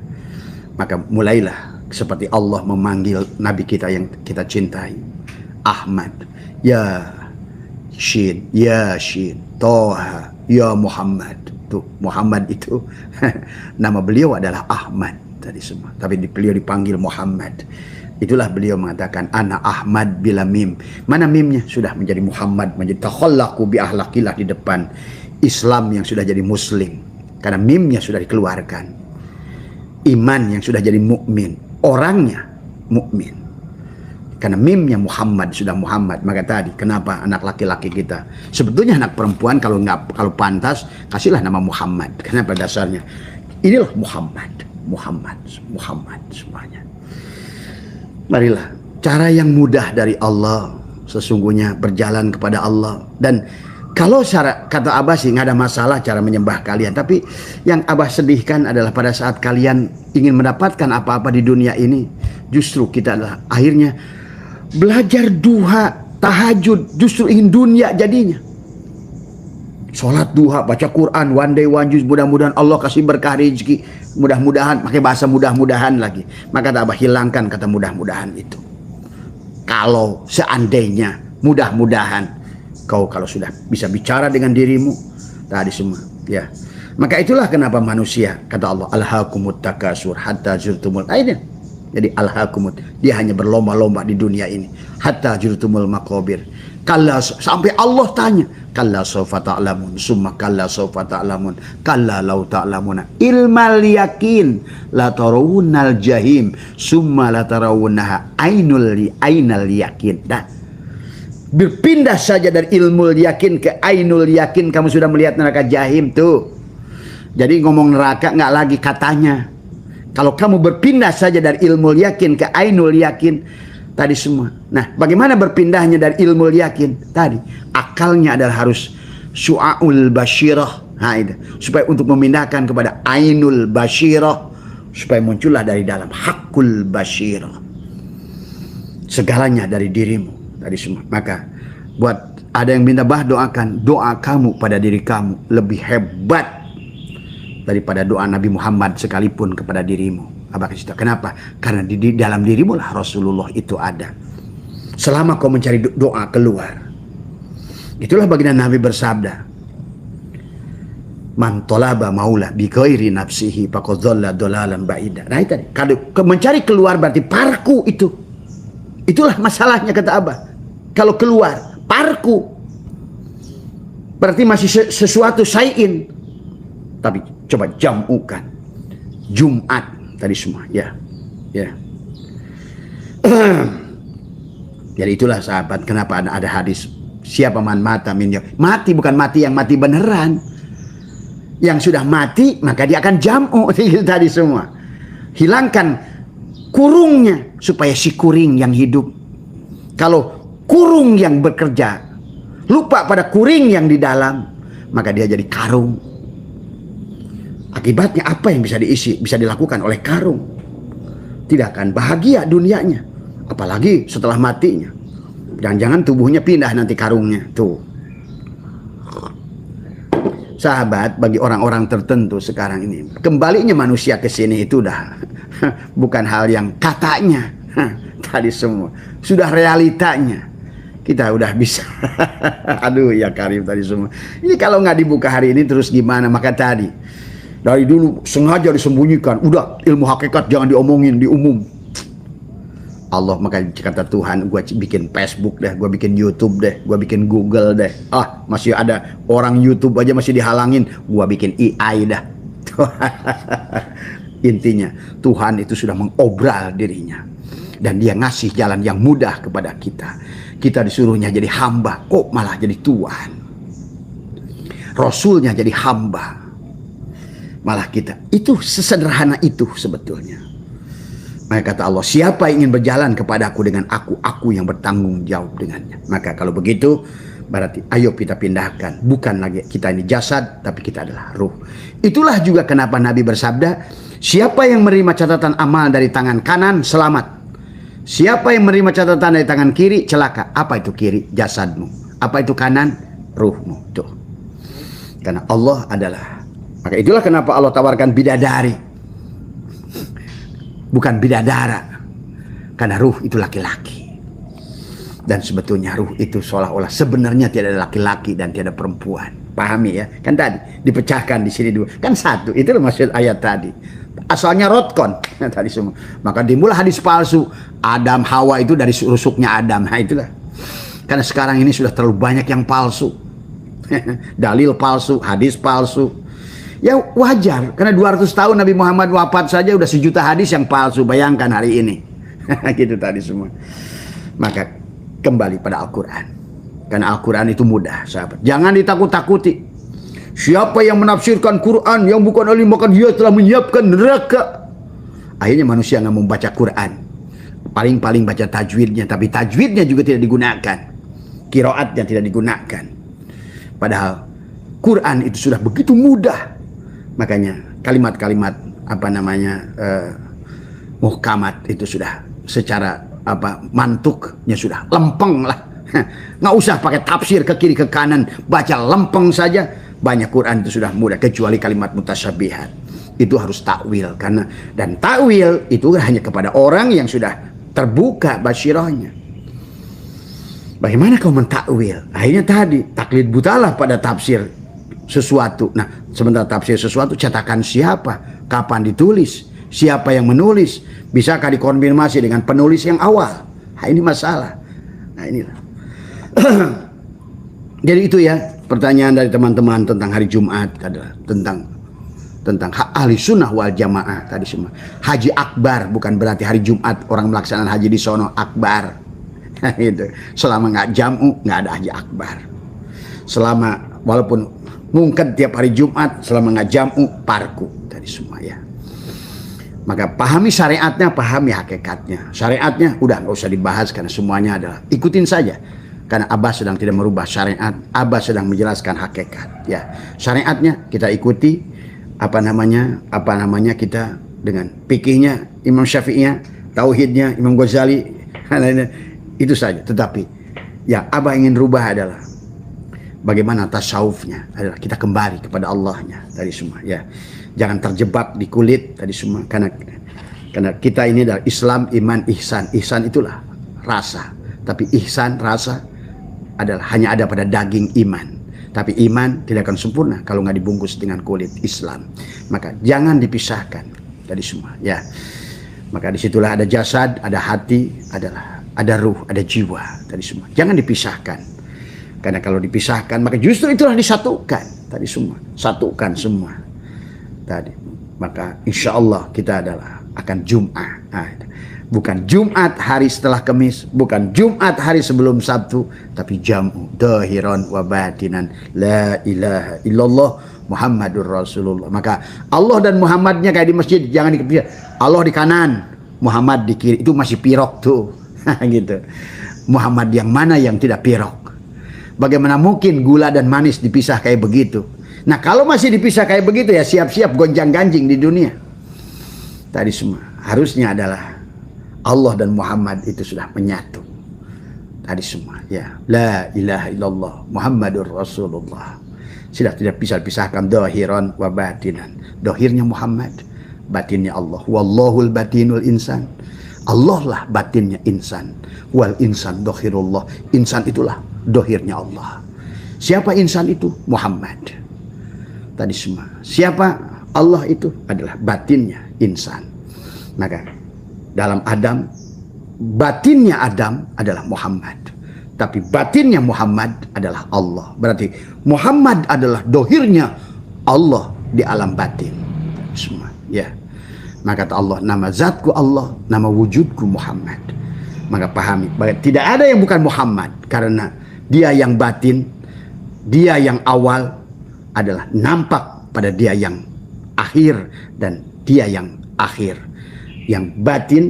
Maka mulailah seperti Allah memanggil Nabi kita yang kita cintai, Ahmad, ya Shin, ya Shin, Toha, ya Muhammad. Tuh Muhammad itu nama beliau adalah Ahmad. Tadi semua. Tapi beliau dipanggil Muhammad. Itulah beliau mengatakan ana Ahmad bila mim. Mana mimnya? Sudah menjadi Muhammad, menjadi takhallaqu bi ahlakillah di depan Islam yang sudah jadi muslim. Karena mimnya sudah dikeluarkan. Iman yang sudah jadi mukmin, orangnya mukmin. Karena mimnya Muhammad sudah Muhammad. Maka tadi kenapa anak laki-laki kita? Sebetulnya anak perempuan kalau pantas kasihlah nama Muhammad. Karena pada dasarnya inilah Muhammad semuanya. Marilah cara yang mudah dari Allah, sesungguhnya berjalan kepada Allah. Dan kalau kata Abah sih nggak ada masalah cara menyembah kalian, tapi yang Abah sedihkan adalah pada saat kalian ingin mendapatkan apa-apa di dunia ini, justru kita adalah akhirnya belajar duha, tahajud, justru ingin dunia jadinya. Sholat duha, baca Quran, one day one juz, mudah-mudahan Allah kasih berkah rezeki. Mudah-mudahan, pakai bahasa mudah-mudahan lagi. Maka Abah hilangkan kata mudah-mudahan itu. Kalau seandainya mudah-mudahan kau kalau sudah bisa bicara dengan dirimu tadi semua, ya. Maka itulah kenapa manusia kata Allah alhaakumut takasur hatta zurtumul aina. Jadi alhaakumut, dia hanya berlomba-lomba di dunia ini hatta zurtumul maqabir. Kalla, sampai Allah tanya, kalla sawfa ta'lamun, summa kalla sawfa ta'lamun, kalla law ta'lamuna ilmal yakin la tarawunnal jahim, summa la tarawunnaha ainal yakin. Dah. Berpindah saja dari ilmu yakin ke ainul yakin, kamu sudah melihat neraka jahim tuh. Jadi ngomong neraka nggak lagi katanya. Kalau kamu berpindah saja dari ilmu yakin ke ainul yakin, tadi semua. Nah, bagaimana berpindahnya dari ilmu yakin? Tadi, akalnya adalah harus syu'aul basyirah. Nah, itu. Supaya untuk memindahkan kepada ainul basyirah. Supaya muncullah dari dalam hakul basyirah. Segalanya dari dirimu. Tadi semua. Maka, buat ada yang minta doakan. Doa kamu pada diri kamu lebih hebat daripada doa Nabi Muhammad sekalipun kepada dirimu. Abah kasih tahu. Kenapa? Karena di dalam dirimu lah Rasulullah itu ada. Selama kau mencari doa keluar. Itulah baginda Nabi bersabda, man talaba maula bi ghairi nafsihi faqad dhalla dhalalan ba'ida. Nah itu tadi. Kalau mencari keluar berarti parku itu. Itulah masalahnya kata Abah. Kalau keluar parku berarti masih sesuatu syai'in. Tapi coba jamukan. Jumat tadi semua, ya. Ya. Jadi itulah sahabat, kenapa ada hadis siapa man mata min mati, bukan mati yang mati beneran. Yang sudah mati maka dia akan jamu itu tadi semua. Hilangkan kurungnya supaya si kuring yang hidup. Kalau kurung yang bekerja lupa pada kuring yang di dalam, maka dia jadi karung. Akibatnya apa yang bisa diisi, bisa dilakukan oleh karung? Tidak akan bahagia dunianya, apalagi setelah matinya. Jangan-jangan tubuhnya pindah nanti karungnya. Tuh. Sahabat, bagi orang-orang tertentu sekarang ini, kembalinya manusia ke sini itu udah bukan hal yang katanya tadi semua, sudah realitanya. Kita udah bisa. Aduh ya Karim tadi semua. Ini kalau nggak dibuka hari ini terus gimana? Maka tadi dari dulu sengaja disembunyikan. Udah ilmu hakikat jangan diomongin di umum. Allah, maka kata Tuhan, gue bikin Facebook deh, gue bikin YouTube deh, gue bikin Google deh. Ah, masih ada orang YouTube aja masih dihalangin, gue bikin AI dah. Intinya Tuhan itu sudah mengobral dirinya, dan dia ngasih jalan yang mudah kepada kita. Kita disuruhnya jadi hamba, kok malah jadi Tuhan. Rasulnya jadi hamba, malah kita. Itu sesederhana itu sebetulnya. Maka kata Allah, siapa yang ingin berjalan kepadaku dengan aku yang bertanggung jawab dengannya. Maka kalau begitu, berarti ayo kita pindahkan. Bukan lagi kita ini jasad, tapi kita adalah ruh. Itulah juga kenapa Nabi bersabda, siapa yang menerima catatan amal dari tangan kanan, selamat. Siapa yang menerima catatan dari tangan kiri, celaka. Apa itu kiri? Jasadmu. Apa itu kanan? Ruhmu. Tuh. Karena Allah adalah. Maka itulah kenapa Allah tawarkan bidadari. Bukan bidadara. Karena ruh itu laki-laki. Dan sebetulnya ruh itu seolah-olah sebenarnya tidak ada laki-laki dan tidak ada perempuan. Pahami ya? Kan tadi dipecahkan di sini dua. Kan satu. Itulah maksud ayat tadi. Asalnya rotkon tadi semua. Maka dimulai hadis palsu. Adam Hawa itu dari rusuknya Adam. Nah itulah. Karena sekarang ini sudah terlalu banyak yang palsu. Dalil palsu, hadis palsu. Ya wajar, karena 200 tahun Nabi Muhammad wafat saja udah 1 juta hadis yang palsu. Bayangkan hari ini. Gitu tadi semua. Maka kembali pada Al-Quran. Karena Al-Quran itu mudah, sahabat. Jangan ditakut-takuti. Siapa yang menafsirkan Quran yang bukan alim, maka dia telah menyiapkan neraka. Akhirnya manusia nggak membaca Quran. Paling-paling baca tajwidnya, tapi tajwidnya juga tidak digunakan. Qiraatnya tidak digunakan. Padahal Quran itu sudah begitu mudah. Makanya kalimat-kalimat muhkamat itu sudah secara mantuknya sudah lempeng lah. Nggak usah pakai tafsir ke kiri ke kanan, baca lempeng saja. Banyak Quran itu sudah mudah, kecuali kalimat mutasyabihat. Itu harus takwil, karena dan takwil itu hanya kepada orang yang sudah terbuka basyirahnya. Bagaimana kau mentakwil? Akhirnya tadi taklid butalah pada tafsir sesuatu. Nah, sementara tafsir sesuatu cetakan siapa, kapan ditulis, siapa yang menulis, bisakah dikonfirmasi dengan penulis yang awal? Nah, ini masalah. Nah, inilah. Jadi itu ya pertanyaan dari teman-teman tentang hari Jumat adalah tentang ahli sunnah wal jamaah tadi semua. Haji akbar bukan berarti hari Jumat orang melaksanakan haji di sono akbar. Gitu. Selama nggak jamu nggak ada haji akbar. Selama walaupun mungkin tiap hari Jumat, selama nggak jamu parku tadi semua ya. Maka pahami syariatnya, pahami hakikatnya. Syariatnya udah nggak usah dibahas karena semuanya adalah ikutin saja. Karena Abah sedang tidak merubah syariat, Abah sedang menjelaskan hakikat. Ya, syariatnya kita ikuti apa namanya kita dengan fikihnya Imam Syafi'iynya, tauhidnya Imam Ghazali, itu saja. Tetapi yang Abah ingin rubah adalah bagaimana tasawufnya adalah kita kembali kepada Allahnya tadi semua ya. Jangan terjebak di kulit tadi semua, karena kita ini adalah Islam, iman, ihsan. Ihsan itulah rasa, tapi ihsan rasa adalah hanya ada pada daging iman. Tapi iman tidak akan sempurna kalau nggak dibungkus dengan kulit Islam. Maka jangan dipisahkan tadi semua ya. Maka disitulah ada jasad, ada hati, ada ruh, ada jiwa tadi semua. Jangan dipisahkan. Karena kalau dipisahkan maka justru itulah disatukan tadi semua. Satukan semua tadi. Maka insya Allah kita adalah akan Jum'ah. Bukan Jumat hari setelah Kamis, bukan Jumat hari sebelum Sabtu, tapi jam'u dhahiran wa batinan la ilaha illallah Muhammadur Rasulullah. Maka Allah dan Muhammadnya kayak di masjid, jangan dipisah. Allah di kanan, Muhammad di kiri, itu masih pirok tuh. Gitu. Muhammad yang mana yang tidak pirok? Bagaimana mungkin gula dan manis dipisah kayak begitu? Nah, kalau masih dipisah kayak begitu ya siap-siap gonjang-ganjing di dunia. Tadi semua harusnya adalah Allah dan Muhammad itu sudah menyatu. Tadi semua ya. La ilaha illallah Muhammadur Rasulullah. Sudah tidak bisa dipisahkan dhahiran wa batinan. Dhahirnya Muhammad, batinnya Allah. Wallahul batinul insan. Allah lah batinnya insan. Wal insan dhahirullah. Insan itulah dhahirnya Allah. Siapa insan itu? Muhammad. Tadi semua. Siapa Allah itu? Adalah batinnya insan. Maka dalam Adam, batinnya Adam adalah Muhammad. Tapi batinnya Muhammad adalah Allah. Berarti Muhammad adalah dohirnya Allah di alam batin. Semua, ya. Maka kata Allah, nama zatku Allah, nama wujudku Muhammad. Maka pahami, tidak ada yang bukan Muhammad. Karena dia yang batin, dia yang awal adalah nampak pada dia yang akhir dan dia yang akhir. Yang batin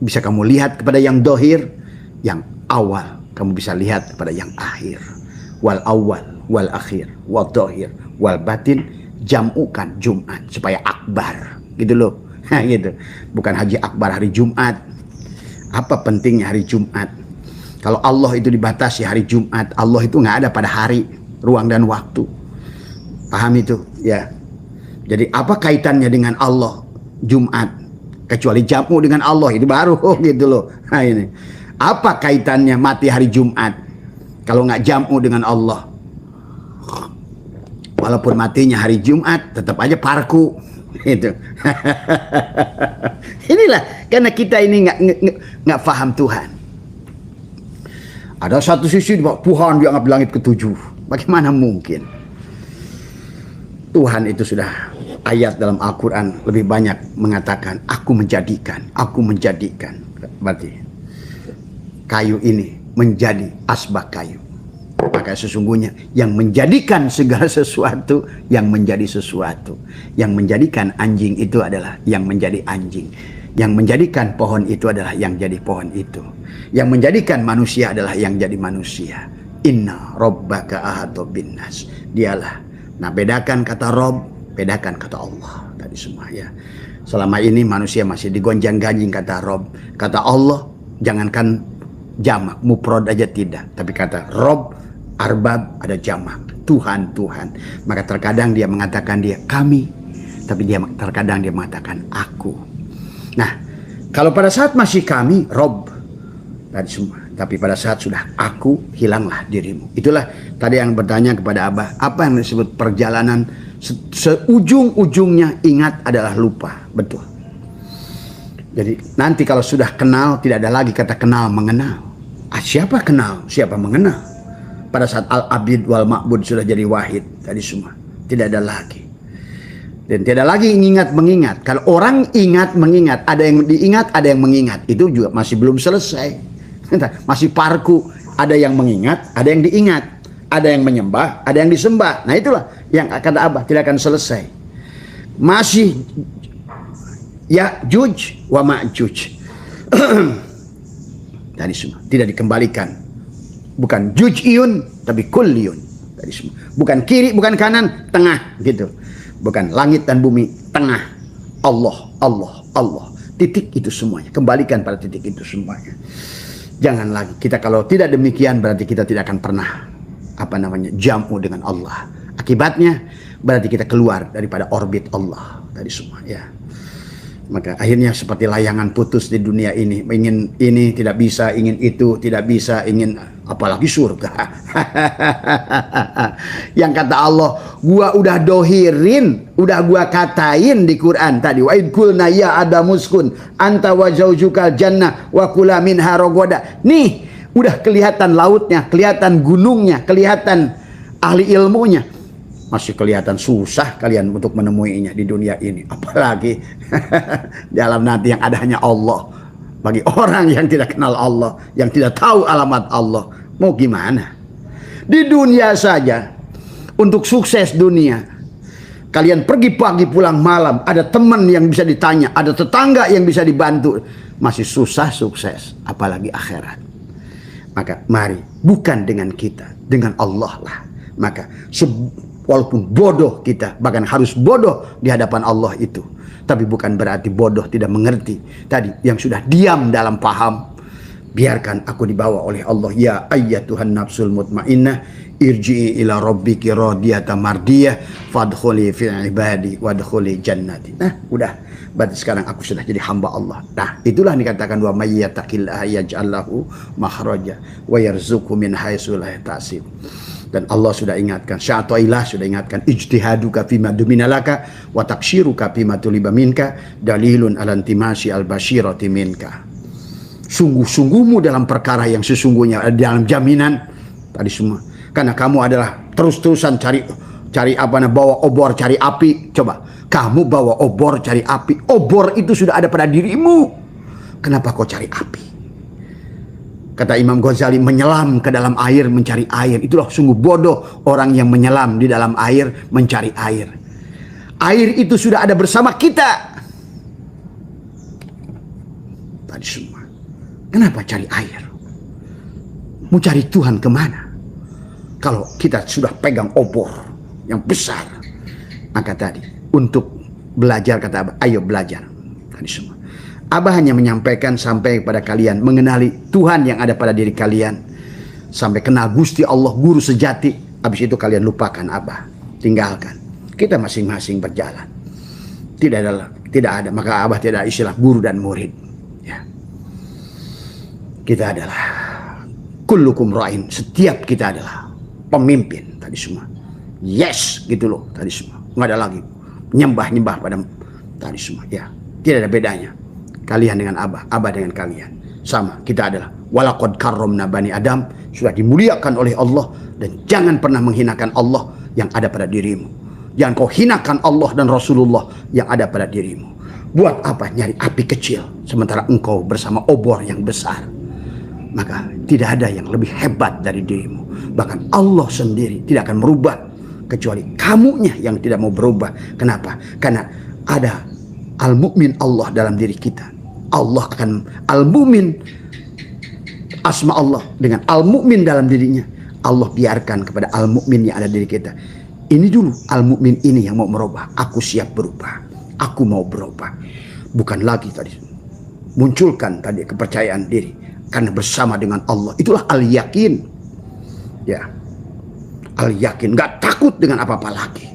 bisa kamu lihat kepada yang dohir, yang awal kamu bisa lihat kepada yang akhir. Wal awal, wal akhir, wal dohir, wal batin, jamukan Jumat supaya akbar, gitu loh. Gitu. Bukan haji akbar hari Jumat. Apa pentingnya hari Jumat? Kalau Allah itu dibatasi hari Jumat, Allah itu nggak ada pada hari, ruang dan waktu. Paham itu? Ya. Jadi apa kaitannya dengan Allah Jumat? Kecuali jamu dengan Allah, itu baru gitu loh. Nah ini. Apa kaitannya mati hari Jumat? Kalau nggak jamu dengan Allah. Walaupun matinya hari Jumat, tetap aja parku. Itu. Inilah karena kita ini nggak paham Tuhan. Ada satu sisi Tuhan dianggap langit ketujuh. Bagaimana mungkin? Tuhan itu sudah ayat dalam Al-Quran lebih banyak mengatakan aku menjadikan. Berarti kayu ini menjadi asbak kayu. Maka sesungguhnya yang menjadikan segala sesuatu yang menjadi sesuatu. Yang menjadikan anjing itu adalah yang menjadi anjing. Yang menjadikan pohon itu adalah yang jadi pohon itu. Yang menjadikan manusia adalah yang jadi manusia. Inna rabbaka ahata binnas. Dialah. Nah, bedakan kata Rob, bedakan kata Allah. Tadi semua ya. Selama ini manusia masih digonjang-ganjing kata Rob. Kata Allah, jangankan jamak, mufrad aja tidak. Tapi kata Rob, arbab ada jamak. Tuhan, Tuhan. Maka terkadang dia mengatakan dia kami. Tapi terkadang dia mengatakan aku. Nah, kalau pada saat masih kami, Rob. Tadi semua. Tapi pada saat sudah aku, hilanglah dirimu. Itulah tadi yang bertanya kepada Abah. Apa yang disebut perjalanan seujung-ujungnya ingat adalah lupa. Betul. Jadi nanti kalau sudah kenal, tidak ada lagi kata kenal mengenal. Siapa kenal? Siapa mengenal? Pada saat Al-Abid wal-Ma'bud sudah jadi wahid. Tadi semua. Tidak ada lagi. Dan tidak lagi ingat mengingat. Kalau orang ingat mengingat, ada yang diingat, ada yang mengingat. Itu juga masih belum selesai. Masih parku, ada yang mengingat, ada yang diingat, ada yang menyembah, ada yang disembah. Nah itulah yang kata Abah tidak akan selesai. Masih Ya'juj wa Ma'juj. Tadi semua tidak dikembalikan. Bukan juj'iyun tapi kulliyun. Tadi semua. Bukan kiri, bukan kanan, tengah gitu. Bukan langit dan bumi, tengah. Allah, Allah, Allah. Titik itu semuanya. Kembalikan pada titik itu semuanya. Jangan lagi. Kita kalau tidak demikian berarti kita tidak akan pernah jamu dengan Allah. Akibatnya berarti kita keluar daripada orbit Allah tadi semua ya. Maka akhirnya seperti layangan putus di dunia ini. Ingin ini tidak bisa, ingin itu tidak bisa, ingin apalagi surga. Yang kata Allah, gua udah dohirin, udah gua katain di Quran tadi. Wa id qulna ya adamuskun anta wa zaujukal jannah wa kula minha ragadan. Nih, udah kelihatan lautnya, kelihatan gunungnya, kelihatan ahli ilmunya. Masih kelihatan susah kalian untuk menemuinya di dunia ini. Apalagi dalam nanti yang ada hanya Allah. Bagi orang yang tidak kenal Allah, yang tidak tahu alamat Allah, mau gimana? Di dunia saja, untuk sukses dunia, kalian pergi pagi pulang malam, ada teman yang bisa ditanya, ada tetangga yang bisa dibantu, masih susah sukses, apalagi akhirat. Maka mari, bukan dengan kita, dengan Allah lah. Maka walaupun bodoh kita, bahkan harus bodoh di hadapan Allah itu, tapi bukan berarti bodoh tidak mengerti. Tadi yang sudah diam dalam paham, biarkan aku dibawa oleh Allah. Ya ayyatuhan nafsul mutmainnah irji'i ila rabbiki radiyatan mardiyah fadkhuli fi ibadi wadkhuli jannati. Nah, udah. Berarti sekarang aku sudah jadi hamba Allah. Nah, itulah dikatakan wa may yattaqillaha yaj'al lahu makhraja wa yarzuqhu min haitsu la yahtasib. Dan Allah sudah ingatkan, sya'atailah sudah ingatkan, ijtihaduka fima duminalaka wa takshiruka fima tuliba minka dalilun alantimasi al-basyirati minka. Sungguh-sungguhmu dalam perkara yang sesungguhnya, dalam jaminan tadi semua. Karena kamu adalah terus-terusan cari bawa obor cari api. Coba, kamu bawa obor cari api. Obor itu sudah ada pada dirimu. Kenapa kau cari api? Kata Imam Ghazali, menyelam ke dalam air mencari air. Itulah sungguh bodoh orang yang menyelam di dalam air mencari air. Air itu sudah ada bersama kita. Tadi semua. Kenapa cari air? Mau cari Tuhan kemana? Kalau kita sudah pegang obor yang besar. Maka tadi, untuk belajar, kata Abah, ayo belajar. Tadi semua. Abah hanya menyampaikan sampai kepada kalian, mengenali Tuhan yang ada pada diri kalian, sampai kenal Gusti Allah, guru sejati. Habis itu kalian lupakan Abah, tinggalkan. Kita masing-masing berjalan. Tidak ada, maka Abah tidak ada istilah guru dan murid. Ya. Kita adalah kullukum ra'in, setiap kita adalah pemimpin tadi semua. Yes, gitu loh tadi semua. Nggak ada lagi nyembah pada tadi semua. Ya, tidak ada bedanya. Kalian dengan Abah dengan kalian. Sama, kita adalah walaqad karramna bani Adam, sudah dimuliakan oleh Allah. Dan jangan pernah menghinakan Allah yang ada pada dirimu. Jangan kau hinakan Allah dan Rasulullah yang ada pada dirimu. Buat apa nyari api kecil sementara engkau bersama obor yang besar? Maka tidak ada yang lebih hebat dari dirimu. Bahkan Allah sendiri tidak akan merubah, kecuali kamunya yang tidak mau berubah. Kenapa? Karena ada al-mu'min Allah dalam diri kita. Allah akan al-mu'min, asma Allah dengan al-mu'min dalam dirinya. Allah biarkan kepada al-mu'min yang ada di diri kita. Ini dulu al-mu'min ini yang mau merubah. Aku siap berubah. Aku mau berubah. Bukan lagi tadi munculkan tadi kepercayaan diri. Karena bersama dengan Allah. Itulah al-yakin. Ya. Al-yakin. Gak takut dengan apa-apa lagi.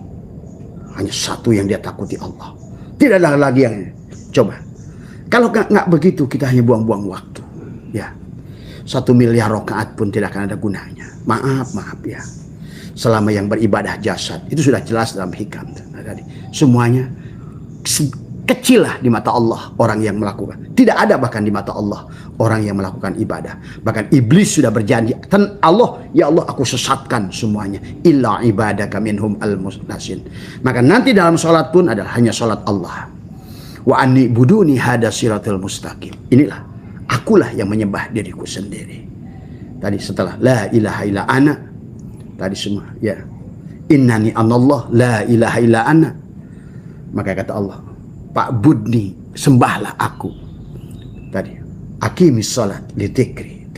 Hanya satu yang dia takuti, Allah. Tidak ada lagi yang coba. Kalau nggak begitu, kita hanya buang-buang waktu. Ya, 1 miliar rakaat pun tidak akan ada gunanya. Maaf ya. Selama yang beribadah jasad, itu sudah jelas dalam hikam. Semuanya kecil lah di mata Allah orang yang melakukan. Tidak ada bahkan di mata Allah orang yang melakukan ibadah. Bahkan iblis sudah berjanji, Allah, ya Allah, aku sesatkan semuanya. Illa ibadaka minhum al-muslasin. Maka nanti dalam sholat pun adalah hanya sholat Allah. Wa anni buduni hada siratul mustaqim. Inilah, akulah yang menyembah diriku sendiri. Tadi setelah la ilaha illa ana, tadi semua ya, innani anallah la ilaha illa ana. Maka kata Allah, Pak Budni, sembahlah aku. Tadi aqimis salat li dzikri.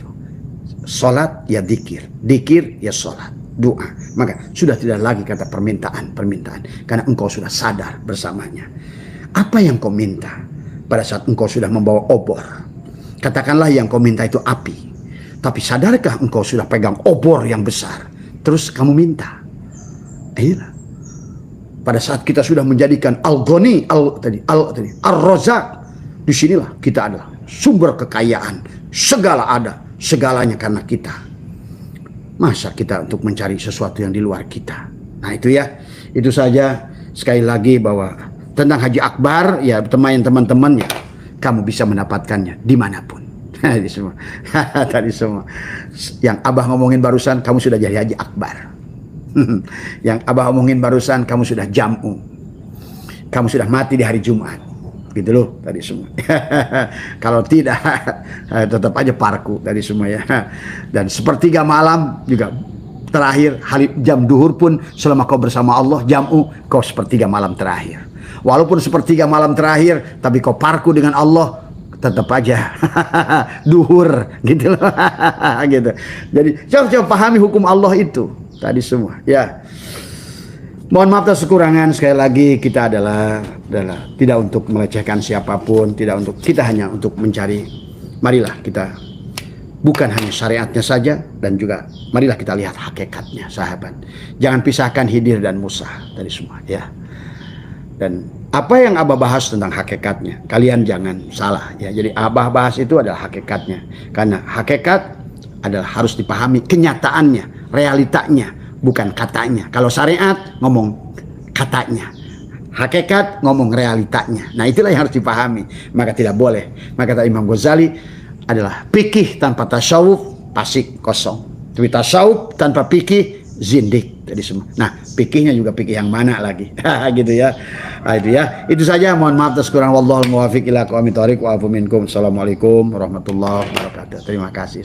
Salat ya dzikir, dzikir ya salat, doa. Maka sudah tidak lagi kata permintaan karena engkau sudah sadar bersamanya. Apa yang kau minta pada saat engkau sudah membawa obor? Katakanlah yang kau minta itu api. Tapi sadarkah engkau sudah pegang obor yang besar? terus kamu minta. Iya. Pada saat kita sudah menjadikan Al-Ghani, Ar-Razzaq, disinilah kita adalah sumber kekayaan, segala ada, segalanya karena kita. Masa kita untuk mencari sesuatu yang di luar kita? Nah itu ya, itu saja. Sekali lagi bahwa tentang Haji Akbar, ya teman-teman ya, kamu bisa mendapatkannya dimanapun. Tadi semua, tadi semua. Yang Abah ngomongin barusan, kamu sudah jadi Haji Akbar. Yang Abah ngomongin barusan, kamu sudah jam'u. Kamu sudah mati di hari Jumat. Gitu loh tadi semua. Kalau tidak, tetap aja parku tadi semua ya. Dan sepertiga malam juga terakhir, jam duhur pun selama kau bersama Allah jam'u, kau sepertiga malam terakhir. Walaupun sepertiga malam terakhir, tapi kau parku dengan Allah, tetap aja duhur gitu loh. Gitu. Jadi coba pahami hukum Allah itu tadi semua ya. Mohon maaf atas kekurangan. Sekali lagi kita adalah tidak untuk melecehkan siapapun, tidak untuk, kita hanya untuk mencari, marilah kita bukan hanya syariatnya saja, dan juga marilah kita lihat hakikatnya, sahabat. Jangan pisahkan Khidir dan Musa tadi semua ya. Dan apa yang Abah bahas tentang hakikatnya, kalian jangan salah ya. Jadi Abah bahas itu adalah hakikatnya, karena hakikat adalah harus dipahami kenyataannya, realitanya, bukan katanya. Kalau syariat ngomong katanya, hakikat ngomong realitanya. Nah itulah yang harus dipahami. Maka tidak boleh. Maka kata Imam Ghazali adalah fikih tanpa tasawuf fasik, kosong. Tapi tasawuf tanpa fikih zindik tadi semua. Nah fikihnya juga fikih yang mana lagi? Gitu ya. Nah, itu ya. Itu saja. Mohon maaf atas kurang. Wallahul muwaffiq ila aqwamit thoriq wa afu minkum. Assalamualaikum warahmatullahi wabarakatuh. Terima kasih.